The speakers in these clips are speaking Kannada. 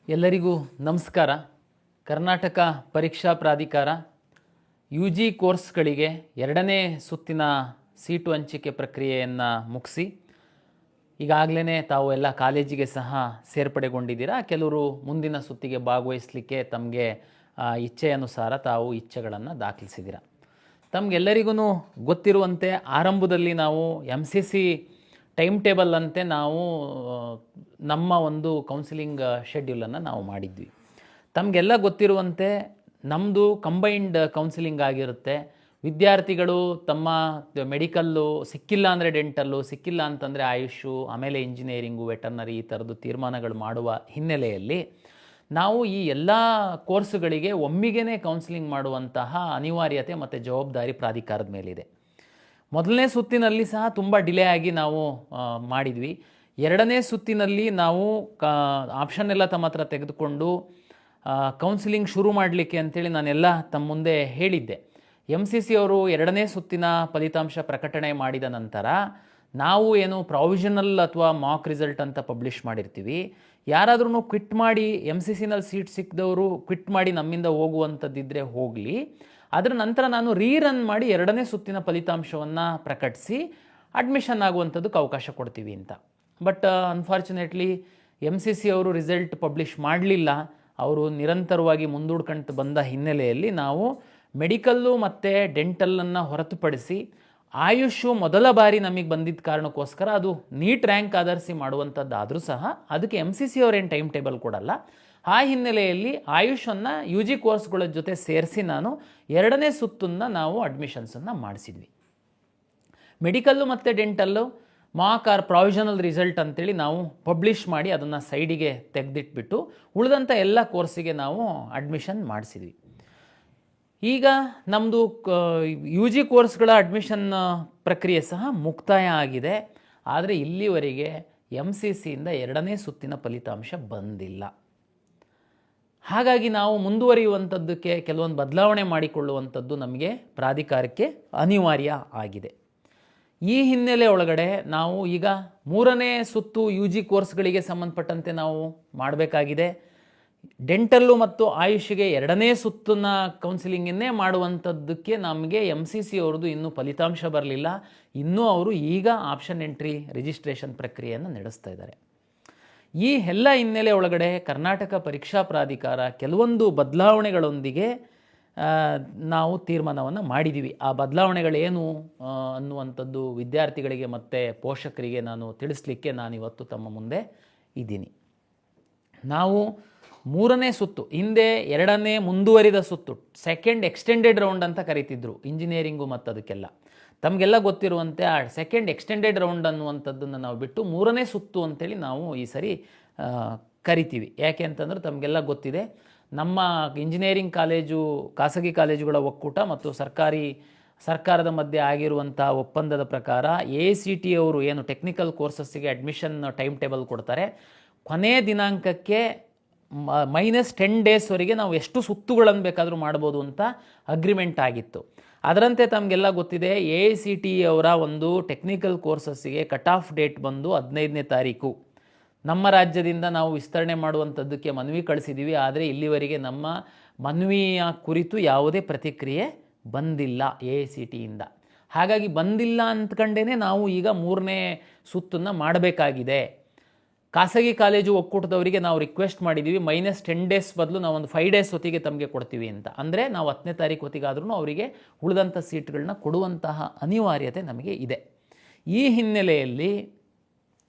ಎಲ್ಲರಿಗೂ ನಮಸ್ಕಾರ. ಕರ್ನಾಟಕ ಪರೀಕ್ಷಾ ಪ್ರಾಧಿಕಾರ UG ಕೋರ್ಸ್ಗಳಿಗೆ ಎರಡನೇ ಸುತ್ತಿನ ಸೀಟು ಹಂಚಿಕೆ ಪ್ರಕ್ರಿಯೆಯನ್ನು ಮುಗಿಸಿ ಈಗಾಗಲೇ ತಾವು ಎಲ್ಲ ಕಾಲೇಜಿಗೆ ಸಹ ಸೇರ್ಪಡೆಗೊಂಡಿದ್ದೀರಾ. ಕೆಲವರು ಮುಂದಿನ ಸುತ್ತಿಗೆ ಭಾಗವಹಿಸಲಿಕ್ಕೆ ತಮಗೆ ಇಚ್ಛೆಯನುಸಾರ ತಾವು ಇಚ್ಛೆಗಳನ್ನು ದಾಖಲಿಸಿದ್ದೀರಾ. ತಮಗೆಲ್ಲರಿಗೂ ಗೊತ್ತಿರುವಂತೆ ಆರಂಭದಲ್ಲಿ ನಾವು MCC ಟೈಮ್ ಟೇಬಲ್ ಅಂತೆ ನಾವು ನಮ್ಮ ಒಂದು ಕೌನ್ಸಿಲಿಂಗ್ ಶೆಡ್ಯೂಲನ್ನು ನಾವು ಮಾಡಿದ್ವಿ. ತಮಗೆಲ್ಲ ಗೊತ್ತಿರುವಂತೆ ನಮ್ಮದು ಕಂಬೈನ್ಡ್ ಕೌನ್ಸಿಲಿಂಗ್ ಆಗಿರುತ್ತೆ. ವಿದ್ಯಾರ್ಥಿಗಳು ತಮ್ಮ ಮೆಡಿಕಲ್ಲು ಸಿಕ್ಕಿಲ್ಲ ಅಂದರೆ ಡೆಂಟಲ್ಲು, ಸಿಕ್ಕಿಲ್ಲ ಅಂತಂದರೆ ಆಯುಷು, ಆಮೇಲೆ ಇಂಜಿನಿಯರಿಂಗು, ವೆಟರ್ನರಿ ಈ ಥರದ್ದು ತೀರ್ಮಾನಗಳು ಮಾಡುವ ಹಿನ್ನೆಲೆಯಲ್ಲಿ ನಾವು ಈ ಎಲ್ಲ ಕೋರ್ಸುಗಳಿಗೆ ಒಮ್ಮಿಗೆ ಕೌನ್ಸಿಲಿಂಗ್ ಮಾಡುವಂತಹ ಅನಿವಾರ್ಯತೆ ಮತ್ತು ಜವಾಬ್ದಾರಿ ಪ್ರಾಧಿಕಾರದ ಮೇಲಿದೆ. ಮೊದಲನೇ ಸುತ್ತಿನಲ್ಲಿ ಸಹ ತುಂಬ ಡಿಲೇ ಆಗಿ ನಾವು ಮಾಡಿದ್ವಿ. ಎರಡನೇ ಸುತ್ತಿನಲ್ಲಿ ನಾವು ಆಪ್ಷನ್ ಎಲ್ಲ ತಮ್ಮ ಹತ್ರ ತೆಗೆದುಕೊಂಡು ಕೌನ್ಸಿಲಿಂಗ್ ಶುರು ಮಾಡಲಿಕ್ಕೆ ಅಂಥೇಳಿ ನಾನೆಲ್ಲ ತಮ್ಮ ಮುಂದೆ ಹೇಳಿದ್ದೆ. MCC ಅವರು ಎರಡನೇ ಸುತ್ತಿನ ಫಲಿತಾಂಶ ಪ್ರಕಟಣೆ ಮಾಡಿದ ನಂತರ ನಾವು ಏನು ಪ್ರಾವಿಷನಲ್ ಅಥವಾ ಮಾಕ್ ರಿಸಲ್ಟ್ ಅಂತ ಪಬ್ಲಿಷ್ ಮಾಡಿರ್ತೀವಿ, ಯಾರಾದ್ರೂ ಕ್ವಿಟ್ ಮಾಡಿ MCCನಲ್ಲಿ ಸೀಟ್ ಸಿಕ್ಕಿದವರು ಕ್ವಿಟ್ ಮಾಡಿ ನಮ್ಮಿಂದ ಹೋಗುವಂಥದ್ದಿದ್ದರೆ ಹೋಗಲಿ, ಅದರ ನಂತರ ನಾನು ರೀರನ್ ಮಾಡಿ ಎರಡನೇ ಸುತ್ತಿನ ಫಲಿತಾಂಶವನ್ನು ಪ್ರಕಟಿಸಿ ಅಡ್ಮಿಷನ್ ಆಗುವಂಥದ್ದಕ್ಕೆ ಅವಕಾಶ ಕೊಡ್ತೀವಿ ಅಂತ. ಬಟ್ ಅನ್ಫಾರ್ಚುನೇಟ್ಲಿ MCC ಅವರು ರಿಸಲ್ಟ್ ಪಬ್ಲಿಷ್ ಮಾಡಲಿಲ್ಲ. ಅವರು ನಿರಂತರವಾಗಿ ಮುಂದೂಡ್ಕೊಂತ ಬಂದ ಹಿನ್ನೆಲೆಯಲ್ಲಿ ನಾವು ಮೆಡಿಕಲ್ಲು ಮತ್ತು ಡೆಂಟಲನ್ನು ಹೊರತುಪಡಿಸಿ ಆಯುಷು ಮೊದಲ ಬಾರಿ ನಮಗೆ ಬಂದಿದ್ದ ಕಾರಣಕ್ಕೋಸ್ಕರ ಅದು ನೀಟ್ ರ್ಯಾಂಕ್ ಆಧರಿಸಿ ಮಾಡುವಂಥದ್ದಾದರೂ ಸಹ ಅದಕ್ಕೆ MCC ಅವರೇನು ಟೈಮ್ ಟೇಬಲ್ ಕೊಡಲ್ಲ. ಆ ಹಿನ್ನೆಲೆಯಲ್ಲಿ ಆಯುಷನ್ನು UG ಕೋರ್ಸ್ಗಳ ಜೊತೆ ಸೇರಿಸಿ ನಾನು ಎರಡನೇ ಸುತ್ತನ್ನು ನಾವು ಅಡ್ಮಿಷನ್ಸನ್ನು ಮಾಡಿಸಿದ್ವಿ. ಮೆಡಿಕಲ್ಲು ಮತ್ತು dental mock or provisional result ಅಂತೇಳಿ ನಾವು ಪಬ್ಲಿಷ್ ಮಾಡಿ ಅದನ್ನು ಸೈಡಿಗೆ ತೆಗೆದಿಟ್ಬಿಟ್ಟು ಉಳಿದಂಥ ಎಲ್ಲ ಕೋರ್ಸಿಗೆ ನಾವು ಅಡ್ಮಿಷನ್ ಮಾಡಿಸಿದ್ವಿ. ಈಗ ನಮ್ಮದು UG ಕೋರ್ಸ್ಗಳ ಅಡ್ಮಿಷನ್ ಪ್ರಕ್ರಿಯೆ ಸಹ ಮುಕ್ತಾಯ ಆಗಿದೆ. ಆದರೆ ಇಲ್ಲಿವರೆಗೆ MCCಯಿಂದ ಎರಡನೇ ಸುತ್ತಿನ ಫಲಿತಾಂಶ ಬಂದಿಲ್ಲ. ಹಾಗಾಗಿ ನಾವು ಮುಂದುವರಿಯುವಂಥದ್ದಕ್ಕೆ ಕೆಲವೊಂದು ಬದಲಾವಣೆ ಮಾಡಿಕೊಳ್ಳುವಂಥದ್ದು ನಮಗೆ ಪ್ರಾಧಿಕಾರಕ್ಕೆ ಅನಿವಾರ್ಯ ಆಗಿದೆ. ಈ ಹಿನ್ನೆಲೆ ಒಳಗಡೆ ನಾವು ಈಗ ಮೂರನೇ ಸುತ್ತು UG ಕೋರ್ಸ್ಗಳಿಗೆ ಸಂಬಂಧಪಟ್ಟಂತೆ ನಾವು ಮಾಡಬೇಕಾಗಿದೆ. ಡೆಂಟಲ್ಲು ಮತ್ತು ಆಯುಷಿಗೆ ಎರಡನೇ ಸುತ್ತಿನ ಕೌನ್ಸಿಲಿಂಗನ್ನೇ ಮಾಡುವಂಥದ್ದಕ್ಕೆ ನಮಗೆ MCC ಅವ್ರದ್ದು ಇನ್ನೂ ಫಲಿತಾಂಶ ಬರಲಿಲ್ಲ. ಇನ್ನೂ ಅವರು ಈಗ ಆಪ್ಷನ್ ಎಂಟ್ರಿ ರಿಜಿಸ್ಟ್ರೇಷನ್ ಪ್ರಕ್ರಿಯೆಯನ್ನು ನಡೆಸ್ತಾ ಇದ್ದಾರೆ. ಈ ಎಲ್ಲ ಹಿನ್ನೆಲೆ ಒಳಗಡೆ ಕರ್ನಾಟಕ ಪರೀಕ್ಷಾ ಪ್ರಾಧಿಕಾರ ಕೆಲವೊಂದು ಬದಲಾವಣೆಗಳೊಂದಿಗೆ ನಾವು ತೀರ್ಮಾನವನ್ನು ಮಾಡಿದ್ದೀವಿ. ಆ ಬದಲಾವಣೆಗಳೇನು ಅನ್ನುವಂಥದ್ದು ವಿದ್ಯಾರ್ಥಿಗಳಿಗೆ ಮತ್ತು ಪೋಷಕರಿಗೆ ನಾನು ತಿಳಿಸ್ಲಿಕ್ಕೆ ನಾನಿವತ್ತು ತಮ್ಮ ಮುಂದೆ ಇದ್ದೀನಿ. ನಾವು ಮೂರನೇ ಸುತ್ತು, ಹಿಂದೆ ಎರಡನೇ ಮುಂದುವರಿದ ಸುತ್ತು, ಸೆಕೆಂಡ್ ಎಕ್ಸ್ಟೆಂಡೆಡ್ ರೌಂಡ್ ಅಂತ ಕರೀತಿದ್ರು ಇಂಜಿನಿಯರಿಂಗು ಮತ್ತು ಅದಕ್ಕೆಲ್ಲ. ತಮಗೆಲ್ಲ ಗೊತ್ತಿರುವಂತೆ ಆ ಸೆಕೆಂಡ್ ಎಕ್ಸ್ಟೆಂಡೆಡ್ ರೌಂಡ್ ಅನ್ನುವಂಥದ್ದನ್ನು ನಾವು ಬಿಟ್ಟು ಮೂರನೇ ಸುತ್ತು ಅಂತೇಳಿ ನಾವು ಈ ಸರಿ ಕರಿತೀವಿ. ಯಾಕೆ ಅಂತಂದ್ರೆ ತಮಗೆಲ್ಲ ಗೊತ್ತಿದೆ, ನಮ್ಮ ಇಂಜಿನಿಯರಿಂಗ್ ಕಾಲೇಜು, ಖಾಸಗಿ ಕಾಲೇಜುಗಳ ಒಕ್ಕೂಟ ಮತ್ತು ಸರ್ಕಾರದ ಮಧ್ಯೆ ಆಗಿರುವಂಥ ಒಪ್ಪಂದದ ಪ್ರಕಾರ AICTE ಅವರು ಏನು ಟೆಕ್ನಿಕಲ್ ಕೋರ್ಸಸ್ಸಿಗೆ ಅಡ್ಮಿಷನ್ ಟೈಮ್ ಟೇಬಲ್ ಕೊಡ್ತಾರೆ, ಕೊನೆ ದಿನಾಂಕಕ್ಕೆ -10 ಡೇಸ್ವರೆಗೆ ನಾವು ಎಷ್ಟು ಸುತ್ತುಗಳನ್ನು ಬೇಕಾದರೂ ಮಾಡ್ಬೋದು ಅಂತ ಅಗ್ರಿಮೆಂಟ್ ಆಗಿತ್ತು. ಅದರಂತೆ ತಮಗೆಲ್ಲ ಗೊತ್ತಿದೆ, AICTE ಅವರ ಒಂದು ಟೆಕ್ನಿಕಲ್ ಕೋರ್ಸಸ್ಸಿಗೆ ಕಟ್ ಆಫ್ ಡೇಟ್ ಬಂದು 15ನೇ ತಾರೀಕು. ನಮ್ಮ ರಾಜ್ಯದಿಂದ ನಾವು ವಿಸ್ತರಣೆ ಮಾಡುವಂಥದ್ದಕ್ಕೆ ಮನವಿ ಕಳಿಸಿದ್ದೀವಿ. ಆದರೆ ಇಲ್ಲಿವರೆಗೆ ನಮ್ಮ ಮನವಿಯ ಕುರಿತು ಯಾವುದೇ ಪ್ರತಿಕ್ರಿಯೆ ಬಂದಿಲ್ಲ AICTEಯಿಂದ. ಹಾಗಾಗಿ ಬಂದಿಲ್ಲ ಅಂದ್ಕೊಂಡೇ ನಾವು ಈಗ ಮೂರನೇ ಸುತ್ತನ್ನು ಮಾಡಬೇಕಾಗಿದೆ. ಖಾಸಗಿ ಕಾಲೇಜು ಒಕ್ಕೂಟದವರಿಗೆ ನಾವು ರಿಕ್ವೆಸ್ಟ್ ಮಾಡಿದ್ದೀವಿ, -10 ಡೇಸ್ ಬದಲು ನಾವು ಒಂದು 5 ಡೇಸ್ ಹೊತ್ತಿಗೆ ತಮಗೆ ಕೊಡ್ತೀವಿ ಅಂತ. ಅಂದರೆ ನಾವು 10ನೇ ತಾರೀಕು ಹೊತ್ತಿಗಾದ್ರೂ ಅವರಿಗೆ ಉಳಿದಂಥ ಸೀಟ್ಗಳನ್ನ ಕೊಡುವಂತಹ ಅನಿವಾರ್ಯತೆ ನಮಗೆ ಇದೆ. ಈ ಹಿನ್ನೆಲೆಯಲ್ಲಿ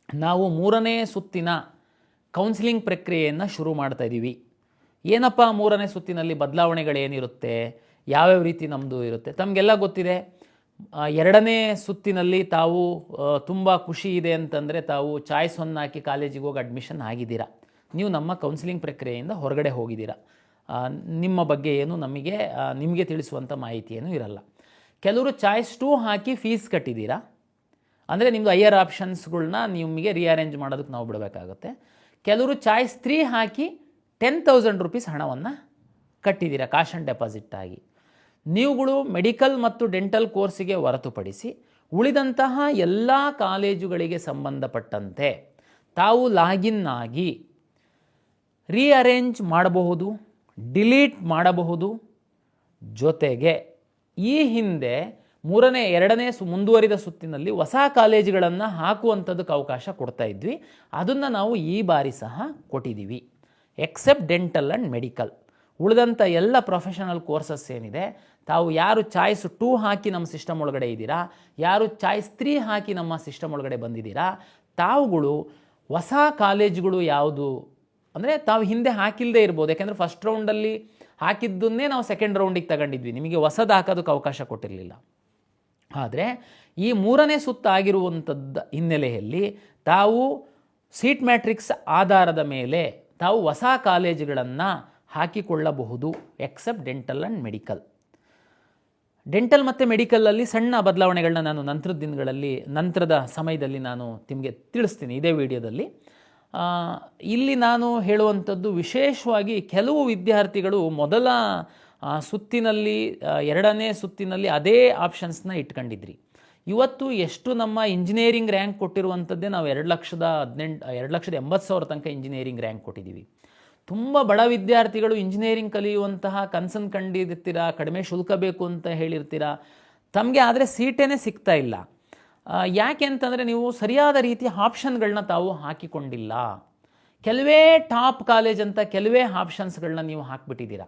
ನಾವು ಮೂರನೇ ಸುತ್ತಿನ ಕೌನ್ಸಿಲಿಂಗ್ ಪ್ರಕ್ರಿಯೆಯನ್ನು ಶುರು ಮಾಡ್ತಾ ಇದ್ದೀವಿ. ಏನಪ್ಪ ಮೂರನೇ ಸುತ್ತಿನಲ್ಲಿ ಬದಲಾವಣೆಗಳೇನಿರುತ್ತೆ, ಯಾವ್ಯಾವ ರೀತಿ ನಮ್ಮದು ಇರುತ್ತೆ ತಮಗೆಲ್ಲ ಗೊತ್ತಿದೆ. ಎರಡನೇ ಸುತ್ತಿನಲ್ಲಿ ತಾವು ತುಂಬ ಖುಷಿ ಇದೆ ಅಂತಂದರೆ ತಾವು ಚಾಯ್ಸ್ 1 ಹಾಕಿ ಕಾಲೇಜಿಗೆ ಹೋಗಿ ಅಡ್ಮಿಷನ್ ಆಗಿದ್ದೀರಾ. ನೀವು ನಮ್ಮ ಕೌನ್ಸಿಲಿಂಗ್ ಪ್ರಕ್ರಿಯೆಯಿಂದ ಹೊರಗಡೆ ಹೋಗಿದ್ದೀರಾ. ನಿಮ್ಮ ಬಗ್ಗೆ ಏನು ನಿಮಗೆ ತಿಳಿಸುವಂಥ ಮಾಹಿತಿ ಏನೂ ಇರಲ್ಲ. ಕೆಲವರು ಚಾಯ್ಸ್ 2 ಹಾಕಿ ಫೀಸ್ ಕಟ್ಟಿದ್ದೀರಾ. ಅಂದರೆ ನಿಮ್ಮದು ಹೈಯರ್ ಆಪ್ಷನ್ಸ್ಗಳ್ನ ನಿಮಗೆ ರಿಅರೇಂಜ್ ಮಾಡೋದಕ್ಕೆ ನಾವು ಬಿಡಬೇಕಾಗುತ್ತೆ. ಕೆಲವರು ಚಾಯ್ಸ್ 3 ಹಾಕಿ 10,000 ರೂಪೀಸ್ ಹಣವನ್ನು ಕಟ್ಟಿದ್ದೀರಾ ಕ್ಯಾಶ್ ಆನ್ ಡೆಪಾಸಿಟ್ ಆಗಿ. ನೀವುಗಳು ಮೆಡಿಕಲ್ ಮತ್ತು ಡೆಂಟಲ್ ಕೋರ್ಸಿಗೆ ಹೊರತುಪಡಿಸಿ ಉಳಿದಂತಹ ಎಲ್ಲ ಕಾಲೇಜುಗಳಿಗೆ ಸಂಬಂಧಪಟ್ಟಂತೆ ತಾವು ಲಾಗಿನ್ ಆಗಿ ರೀಅರೇಂಜ್ ಮಾಡಬಹುದು, ಡಿಲೀಟ್ ಮಾಡಬಹುದು. ಜೊತೆಗೆ ಈ ಹಿಂದೆ ಎರಡನೇ ಮುಂದುವರಿದ ಸುತ್ತಿನಲ್ಲಿ ಹೊಸ ಕಾಲೇಜುಗಳನ್ನು ಹಾಕುವಂಥದ್ದಕ್ಕೆ ಅವಕಾಶ ಕೊಡ್ತಾ ಇದ್ವಿ. ಅದನ್ನು ನಾವು ಈ ಬಾರಿ ಸಹ ಕೊಟ್ಟಿದ್ದೀವಿ. ಎಕ್ಸೆಪ್ಟ್ ಡೆಂಟಲ್ ಆ್ಯಂಡ್ ಮೆಡಿಕಲ್, ಉಳಿದಂಥ ಎಲ್ಲ ಪ್ರೊಫೆಷನಲ್ ಕೋರ್ಸಸ್ ಏನಿದೆ, ತಾವು ಯಾರು ಚಾಯ್ಸ್ 2 ಹಾಕಿ ನಮ್ಮ ಸಿಸ್ಟಮ್ ಒಳಗಡೆ ಇದ್ದೀರಾ, ಯಾರು ಚಾಯ್ಸ್ 3 ಹಾಕಿ ನಮ್ಮ ಸಿಸ್ಟಮ್ ಒಳಗಡೆ ಬಂದಿದ್ದೀರಾ, ತಾವುಗಳು ಹೊಸ ಕಾಲೇಜುಗಳು ಯಾವುದು ಅಂದರೆ ತಾವು ಹಿಂದೆ ಹಾಕಿಲ್ಲದೆ ಇರ್ಬೋದು. ಯಾಕೆಂದರೆ ಫಸ್ಟ್ ರೌಂಡಲ್ಲಿ ಹಾಕಿದ್ದನ್ನೇ ನಾವು ಸೆಕೆಂಡ್ ರೌಂಡಿಗೆ ತಗೊಂಡಿದ್ವಿ, ನಿಮಗೆ ಹೊಸದು ಹಾಕೋದಕ್ಕೆ ಅವಕಾಶ ಕೊಟ್ಟಿರಲಿಲ್ಲ. ಆದರೆ ಈ 3ನೇ ಸುತ್ತು ಆಗಿರುವಂಥದ್ದು ಹಿನ್ನೆಲೆಯಲ್ಲಿ ತಾವು ಸೀಟ್ ಮ್ಯಾಟ್ರಿಕ್ಸ್ ಆಧಾರದ ಮೇಲೆ ತಾವು ಹೊಸ ಕಾಲೇಜುಗಳನ್ನು ಹಾಕಿಕೊಳ್ಳಬಹುದು. Except dental and medical. Dental ಮತ್ತು ಮೆಡಿಕಲಲ್ಲಿ ಸಣ್ಣ ಬದಲಾವಣೆಗಳನ್ನ ನಾನು ನಂತರದ ಸಮಯದಲ್ಲಿ ನಾನು ನಿಮಗೆ ತಿಳಿಸ್ತೀನಿ ಇದೇ ವಿಡಿಯೋದಲ್ಲಿ. ಇಲ್ಲಿ ನಾನು ಹೇಳುವಂಥದ್ದು ವಿಶೇಷವಾಗಿ ಕೆಲವು ವಿದ್ಯಾರ್ಥಿಗಳು ಮೊದಲ ಸುತ್ತಿನಲ್ಲಿ 2ನೇ ಸುತ್ತಿನಲ್ಲಿ ಅದೇ ಆಪ್ಷನ್ಸ್ನ ಇಟ್ಕೊಂಡಿದ್ರಿ. ಇವತ್ತು ಎಷ್ಟು ನಮ್ಮ ಇಂಜಿನಿಯರಿಂಗ್ ರ್ಯಾಂಕ್ ಕೊಟ್ಟಿರುವಂಥದ್ದೇ ನಾವು 2,80,000 ತನಕ ಇಂಜಿನಿಯರಿಂಗ್ ರ್ಯಾಂಕ್ ಕೊಟ್ಟಿದ್ದೀವಿ. ತುಂಬ ಬಡ ವಿದ್ಯಾರ್ಥಿಗಳು ಇಂಜಿನಿಯರಿಂಗ್ ಕಲಿಯುವಂತಹ ಕನಸನ್ನು ಕಂಡಿರ್ತೀರಾ, ಕಡಿಮೆ ಶುಲ್ಕ ಬೇಕು ಅಂತ ಹೇಳಿರ್ತೀರಾ, ತಮಗೆ ಆದರೆ ಸೀಟೇ ಸಿಗ್ತಾ ಇಲ್ಲ. ಯಾಕೆ ಅಂತಂದರೆ ನೀವು ಸರಿಯಾದ ರೀತಿಯ ಆಪ್ಷನ್ಗಳನ್ನ ತಾವು ಹಾಕಿಕೊಂಡಿಲ್ಲ. ಕೆಲವೇ ಟಾಪ್ ಕಾಲೇಜ್ ಅಂತ ಕೆಲವೇ ಆಪ್ಷನ್ಸ್ಗಳನ್ನ ನೀವು ಹಾಕಿಬಿಟ್ಟಿದ್ದೀರಾ.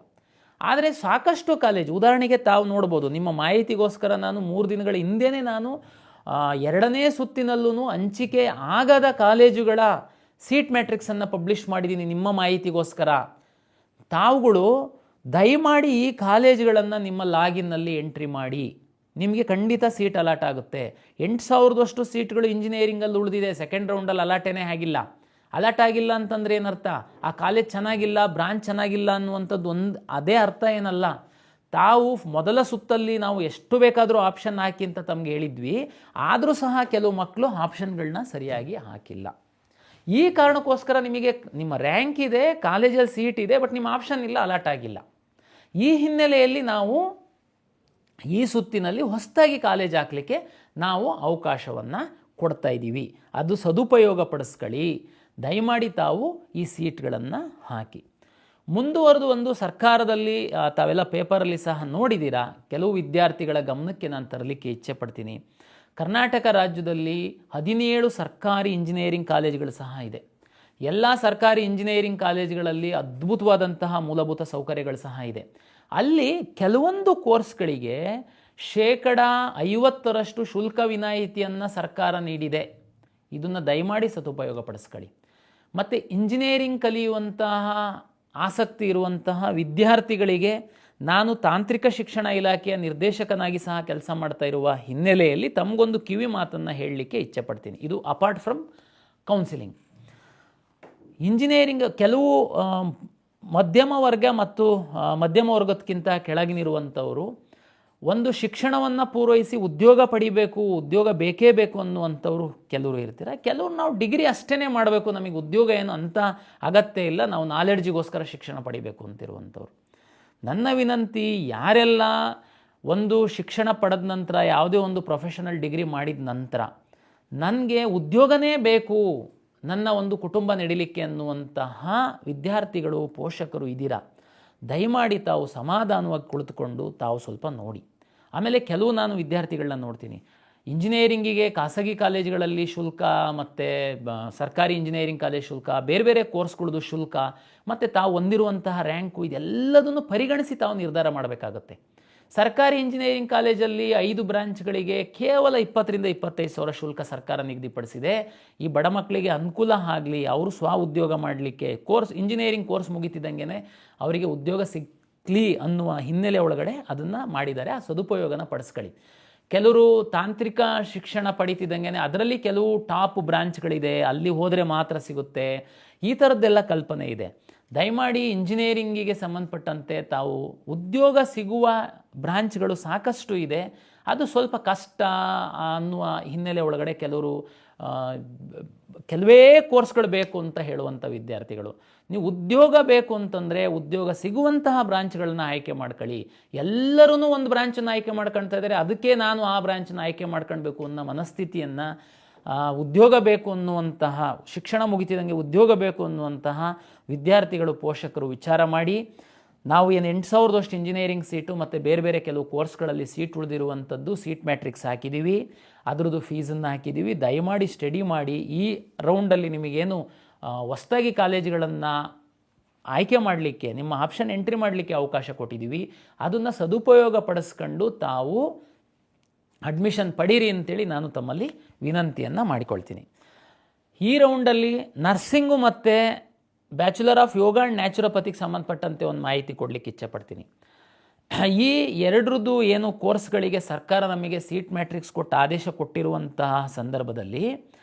ಆದರೆ ಸಾಕಷ್ಟು ಕಾಲೇಜ್, ಉದಾಹರಣೆಗೆ ತಾವು ನೋಡ್ಬೋದು, ನಿಮ್ಮ ಮಾಹಿತಿಗೋಸ್ಕರ ನಾನು 3 ದಿನಗಳ ಹಿಂದೆಯೇ ನಾನು 2ನೇ ಸುತ್ತಿನಲ್ಲೂ ಹಂಚಿಕೆ ಆಗದ ಕಾಲೇಜುಗಳ ಸೀಟ್ ಮ್ಯಾಟ್ರಿಕ್ಸನ್ನು ಪಬ್ಲಿಷ್ ಮಾಡಿದ್ದೀನಿ ನಿಮ್ಮ ಮಾಹಿತಿಗೋಸ್ಕರ. ತಾವುಗಳು ದಯಮಾಡಿ ಈ ಕಾಲೇಜುಗಳನ್ನು ನಿಮ್ಮ ಲಾಗಿನ್ನಲ್ಲಿ ಎಂಟ್ರಿ ಮಾಡಿ, ನಿಮಗೆ ಖಂಡಿತ ಸೀಟ್ ಅಲಾಟ್ ಆಗುತ್ತೆ. 8,000ದಷ್ಟು ಸೀಟ್ಗಳು ಇಂಜಿನಿಯರಿಂಗಲ್ಲಿ ಉಳಿದಿದೆ, ಸೆಕೆಂಡ್ ರೌಂಡಲ್ಲಿ ಅಲಾಟೇನೇ ಆಗಿಲ್ಲ. ಅಲಾಟ್ ಆಗಿಲ್ಲ ಅಂತಂದರೆ ಏನರ್ಥ? ಆ ಕಾಲೇಜ್ ಚೆನ್ನಾಗಿಲ್ಲ, ಬ್ರಾಂಚ್ ಚೆನ್ನಾಗಿಲ್ಲ ಅನ್ನುವಂಥದ್ದು ಅದೇ ಅರ್ಥ ಏನಲ್ಲ. ತಾವು ಮೊದಲ ಸುತ್ತಲ್ಲಿ ನಾವು ಎಷ್ಟು ಬೇಕಾದರೂ ಆಪ್ಷನ್ ಹಾಕಿ ಅಂತ ತಮಗೆ ಹೇಳಿದ್ವಿ, ಆದರೂ ಸಹ ಕೆಲವು ಮಕ್ಕಳು ಆಪ್ಷನ್ಗಳನ್ನ ಸರಿಯಾಗಿ ಹಾಕಿಲ್ಲ. ಈ ಕಾರಣಕ್ಕೋಸ್ಕರ ನಿಮಗೆ ನಿಮ್ಮ ರ್ಯಾಂಕ್ ಇದೆ, ಕಾಲೇಜಲ್ಲಿ ಸೀಟ್ ಇದೆ, ಬಟ್ ನಿಮ್ಮ ಆಪ್ಷನ್ ಇಲ್ಲ, ಅಲಾಟ್ ಆಗಿಲ್ಲ. ಈ ಹಿನ್ನೆಲೆಯಲ್ಲಿ ನಾವು ಈ ಸುತ್ತಿನಲ್ಲಿ ಹೊಸದಾಗಿ ಕಾಲೇಜ್ ಹಾಕಲಿಕ್ಕೆ ನಾವು ಅವಕಾಶವನ್ನು ಕೊಡ್ತಾ ಇದ್ದೀವಿ. ಅದು ಸದುಪಯೋಗ ಪಡಿಸ್ಕೊಳ್ಳಿ. ದಯಮಾಡಿ ತಾವು ಈ ಸೀಟ್ಗಳನ್ನು ಹಾಕಿ. ಮುಂದುವರೆದು ಒಂದು ಸರ್ಕಾರದಲ್ಲಿ ತಾವೆಲ್ಲ ಪೇಪರಲ್ಲಿ ಸಹ ನೋಡಿದ್ದೀರಾ, ಕೆಲವು ವಿದ್ಯಾರ್ಥಿಗಳ ಗಮನಕ್ಕೆ ನಾನು ತರಲಿಕ್ಕೆ ಇಚ್ಛೆ ಪಡ್ತೀನಿ. ಕರ್ನಾಟಕ ರಾಜ್ಯದಲ್ಲಿ 17 ಸರ್ಕಾರಿ ಇಂಜಿನಿಯರಿಂಗ್ ಕಾಲೇಜುಗಳು ಸಹ ಇದೆ. ಎಲ್ಲ ಸರ್ಕಾರಿ ಇಂಜಿನಿಯರಿಂಗ್ ಕಾಲೇಜುಗಳಲ್ಲಿ ಅದ್ಭುತವಾದಂತಹ ಮೂಲಭೂತ ಸೌಕರ್ಯಗಳು ಸಹ ಇದೆ. ಅಲ್ಲಿ ಕೆಲವೊಂದು ಕೋರ್ಸ್ಗಳಿಗೆ 50% ಶುಲ್ಕ ವಿನಾಯಿತಿಯನ್ನು ಸರ್ಕಾರ ನೀಡಿದೆ. ಇದನ್ನು ದಯಮಾಡಿ ಸದುಪಯೋಗ ಪಡಿಸ್ಕೊಳ್ಳಿ. ಮತ್ತು ಇಂಜಿನಿಯರಿಂಗ್ ಕಲಿಯುವಂತಹ ಆಸಕ್ತಿ ಇರುವಂತಹ ವಿದ್ಯಾರ್ಥಿಗಳಿಗೆ ನಾನು ತಾಂತ್ರಿಕ ಶಿಕ್ಷಣ ಇಲಾಖೆಯ ನಿರ್ದೇಶಕನಾಗಿ ಸಹ ಕೆಲಸ ಮಾಡ್ತಾ ಇರುವ ಹಿನ್ನೆಲೆಯಲ್ಲಿ ತಮಗೊಂದು ಕಿವಿ ಮಾತನ್ನು ಹೇಳಲಿಕ್ಕೆ ಇಚ್ಛೆ ಪಡ್ತೀನಿ. ಇದು ಅಪಾರ್ಟ್ ಫ್ರಮ್ ಕೌನ್ಸಿಲಿಂಗ್. ಇಂಜಿನಿಯರಿಂಗ್ ಕೆಲವು ಮಧ್ಯಮ ವರ್ಗ ಮತ್ತು ಮಧ್ಯಮ ವರ್ಗಕ್ಕಿಂತ ಕೆಳಗಿನಿರುವಂಥವರು ಒಂದು ಶಿಕ್ಷಣವನ್ನು ಪೂರೈಸಿ ಉದ್ಯೋಗ ಪಡಿಬೇಕು, ಉದ್ಯೋಗ ಬೇಕೇ ಬೇಕು ಅನ್ನುವಂಥವ್ರು ಕೆಲವರು ಇರ್ತೀರ. ಕೆಲವರು ನಾವು ಡಿಗ್ರಿ ಅಷ್ಟೇ ಮಾಡಬೇಕು, ನಮಗೆ ಉದ್ಯೋಗ ಏನು ಅಂತ ಅಗತ್ಯ ಇಲ್ಲ, ನಾವು ನಾಲೆಡ್ಜಿಗೋಸ್ಕರ ಶಿಕ್ಷಣ ಪಡಿಬೇಕು ಅಂತಿರುವಂಥವ್ರು. ನನ್ನ ವಿನಂತಿ, ಯಾರೆಲ್ಲ ಒಂದು ಶಿಕ್ಷಣ ಪಡೆದ ನಂತರ ಯಾವುದೇ ಒಂದು ಪ್ರೊಫೆಷನಲ್ ಡಿಗ್ರಿ ಮಾಡಿದ ನಂತರ ನನಗೆ ಉದ್ಯೋಗನೇ ಬೇಕು, ನನ್ನ ಒಂದು ಕುಟುಂಬ ನಡೀಲಿಕ್ಕೆ ಅನ್ನುವಂತಹ ವಿದ್ಯಾರ್ಥಿಗಳು, ಪೋಷಕರು ಇದ್ದೀರಾ, ದಯಮಾಡಿ ತಾವು ಸಮಾಧಾನವಾಗಿ ಕುಳಿತುಕೊಂಡು ತಾವು ಸ್ವಲ್ಪ ನೋಡಿ. ಆಮೇಲೆ ಕೆಲವು ನಾನು ವಿದ್ಯಾರ್ಥಿಗಳನ್ನ ನೋಡ್ತೀನಿ, ಇಂಜಿನಿಯರಿಂಗಿಗೆ ಖಾಸಗಿ ಕಾಲೇಜುಗಳಲ್ಲಿ ಶುಲ್ಕ ಮತ್ತು ಸರ್ಕಾರಿ ಇಂಜಿನಿಯರಿಂಗ್ ಕಾಲೇಜ್ ಶುಲ್ಕ, ಬೇರೆ ಬೇರೆ ಕೋರ್ಸ್ಗಳದ್ದು ಶುಲ್ಕ ಮತ್ತು ತಾವು ಹೊಂದಿರುವಂತಹ ರ್ಯಾಂಕು ಇದೆಲ್ಲದನ್ನು ಪರಿಗಣಿಸಿ ತಾವು ನಿರ್ಧಾರ ಮಾಡಬೇಕಾಗತ್ತೆ. ಸರ್ಕಾರಿ ಇಂಜಿನಿಯರಿಂಗ್ ಕಾಲೇಜಲ್ಲಿ 5 ಬ್ರಾಂಚ್ಗಳಿಗೆ ಕೇವಲ 20,000-25,000 ಶುಲ್ಕ ಸರ್ಕಾರ ನಿಗದಿಪಡಿಸಿದೆ. ಈ ಬಡ ಮಕ್ಕಳಿಗೆ ಅನುಕೂಲ ಆಗಲಿ, ಅವರು ಉದ್ಯೋಗ ಮಾಡಲಿಕ್ಕೆ ಇಂಜಿನಿಯರಿಂಗ್ ಕೋರ್ಸ್ ಮುಗಿತಿದ್ದಂಗೆ ಅವರಿಗೆ ಉದ್ಯೋಗ ಸಿಗಲಿ ಅನ್ನುವ ಹಿನ್ನೆಲೆ ಒಳಗಡೆ ಅದನ್ನು ಮಾಡಿದ್ದಾರೆ. ಆ ಸದುಪಯೋಗನ ಪಡಿಸ್ಕೊಳ್ಳಿ. ಕೆಲವರು ತಾಂತ್ರಿಕ ಶಿಕ್ಷಣ ಪಡಿತಿದ್ದಂಗೆ ಅದರಲ್ಲಿ ಕೆಲವು ಟಾಪ್ ಬ್ರಾಂಚ್ಗಳಿದೆ, ಅಲ್ಲಿ ಹೋದರೆ ಮಾತ್ರ ಸಿಗುತ್ತೆ, ಈ ಥರದ್ದೆಲ್ಲ ಕಲ್ಪನೆ ಇದೆ. ದಯಮಾಡಿ ಇಂಜಿನಿಯರಿಂಗಿಗೆ ಸಂಬಂಧಪಟ್ಟಂತೆ ತಾವು ಉದ್ಯೋಗ ಸಿಗುವ ಬ್ರಾಂಚ್ಗಳು ಸಾಕಷ್ಟು ಇದೆ, ಅದು ಸ್ವಲ್ಪ ಕಷ್ಟ ಅನ್ನುವ ಹಿನ್ನೆಲೆ ಒಳಗಡೆ ಕೆಲವೇ ಕೋರ್ಸ್ಗಳು ಬೇಕು ಅಂತ ಹೇಳುವಂಥ ವಿದ್ಯಾರ್ಥಿಗಳು, ನೀವು ಉದ್ಯೋಗ ಬೇಕು ಅಂತಂದರೆ ಉದ್ಯೋಗ ಸಿಗುವಂತಹ ಬ್ರಾಂಚ್ಗಳನ್ನ ಆಯ್ಕೆ ಮಾಡ್ಕೊಳ್ಳಿ. ಎಲ್ಲರೂ ಒಂದು ಬ್ರಾಂಚನ್ನು ಆಯ್ಕೆ ಮಾಡ್ಕೊಳ್ತಾ ಇದ್ದಾರೆ, ಅದಕ್ಕೆ ನಾನು ಆ ಬ್ರಾಂಚನ್ನು ಆಯ್ಕೆ ಮಾಡ್ಕೊಳ್ಬೇಕು ಅನ್ನೋ ಮನಸ್ಥಿತಿಯನ್ನು ಉದ್ಯೋಗ ಬೇಕು ಅನ್ನುವಂತಹ, ಶಿಕ್ಷಣ ಮುಗಿತಿದಂಗೆ ಉದ್ಯೋಗ ಬೇಕು ಅನ್ನುವಂತಹ ವಿದ್ಯಾರ್ಥಿಗಳು, ಪೋಷಕರು ವಿಚಾರ ಮಾಡಿ, ನಾವು ಏನು 8,000 ಇಂಜಿನಿಯರಿಂಗ್ ಸೀಟು ಮತ್ತು ಬೇರೆ ಬೇರೆ ಕೆಲವು ಕೋರ್ಸ್ಗಳಲ್ಲಿ ಸೀಟ್ ಉಳಿದಿರುವಂಥದ್ದು ಸೀಟ್ ಮ್ಯಾಟ್ರಿಕ್ಸ್ ಹಾಕಿದ್ದೀವಿ, ಅದರದ್ದು ಫೀಸನ್ನು ಹಾಕಿದ್ದೀವಿ. ದಯಮಾಡಿ ಸ್ಟಡಿ ಮಾಡಿ. ಈ ರೌಂಡಲ್ಲಿ ನಿಮಗೇನು ಹೊಸದಾಗಿ ಕಾಲೇಜುಗಳನ್ನು ಆಯ್ಕೆ ಮಾಡಲಿಕ್ಕೆ, ನಿಮ್ಮ ಆಪ್ಷನ್ ಎಂಟ್ರಿ ಮಾಡಲಿಕ್ಕೆ ಅವಕಾಶ ಕೊಟ್ಟಿದ್ದೀವಿ, ಅದನ್ನು ಸದುಪಯೋಗ ಪಡಿಸ್ಕೊಂಡು ತಾವು ಅಡ್ಮಿಷನ್ ಪಡೀರಿ ಅಂತೇಳಿ ನಾನು ತಮ್ಮಲ್ಲಿ ವಿನಂತಿಯನ್ನು ಮಾಡಿಕೊಳ್ತೀನಿ. ಈ ರೌಂಡಲ್ಲಿ ನರ್ಸಿಂಗು ಮತ್ತು ಬ್ಯಾಚುಲರ್ ಆಫ್ ಯೋಗ ಆ್ಯಂಡ್ ನ್ಯಾಚುರೋಪತಿಗೆ ಸಂಬಂಧಪಟ್ಟಂತೆ ಒಂದು ಮಾಹಿತಿ ಕೊಡಲಿಕ್ಕೆ ಇಚ್ಛೆಪಡ್ತೀನಿ. ಈ ಎರಡರದ್ದು ಏನು ಕೋರ್ಸ್ಗಳಿಗೆ ಸರ್ಕಾರ ನಮಗೆ ಸೀಟ್ ಮ್ಯಾಟ್ರಿಕ್ಸ್ ಕೊಟ್ಟು ಆದೇಶ ಕೊಟ್ಟಿರುವಂತಹ ಸಂದರ್ಭದಲ್ಲಿ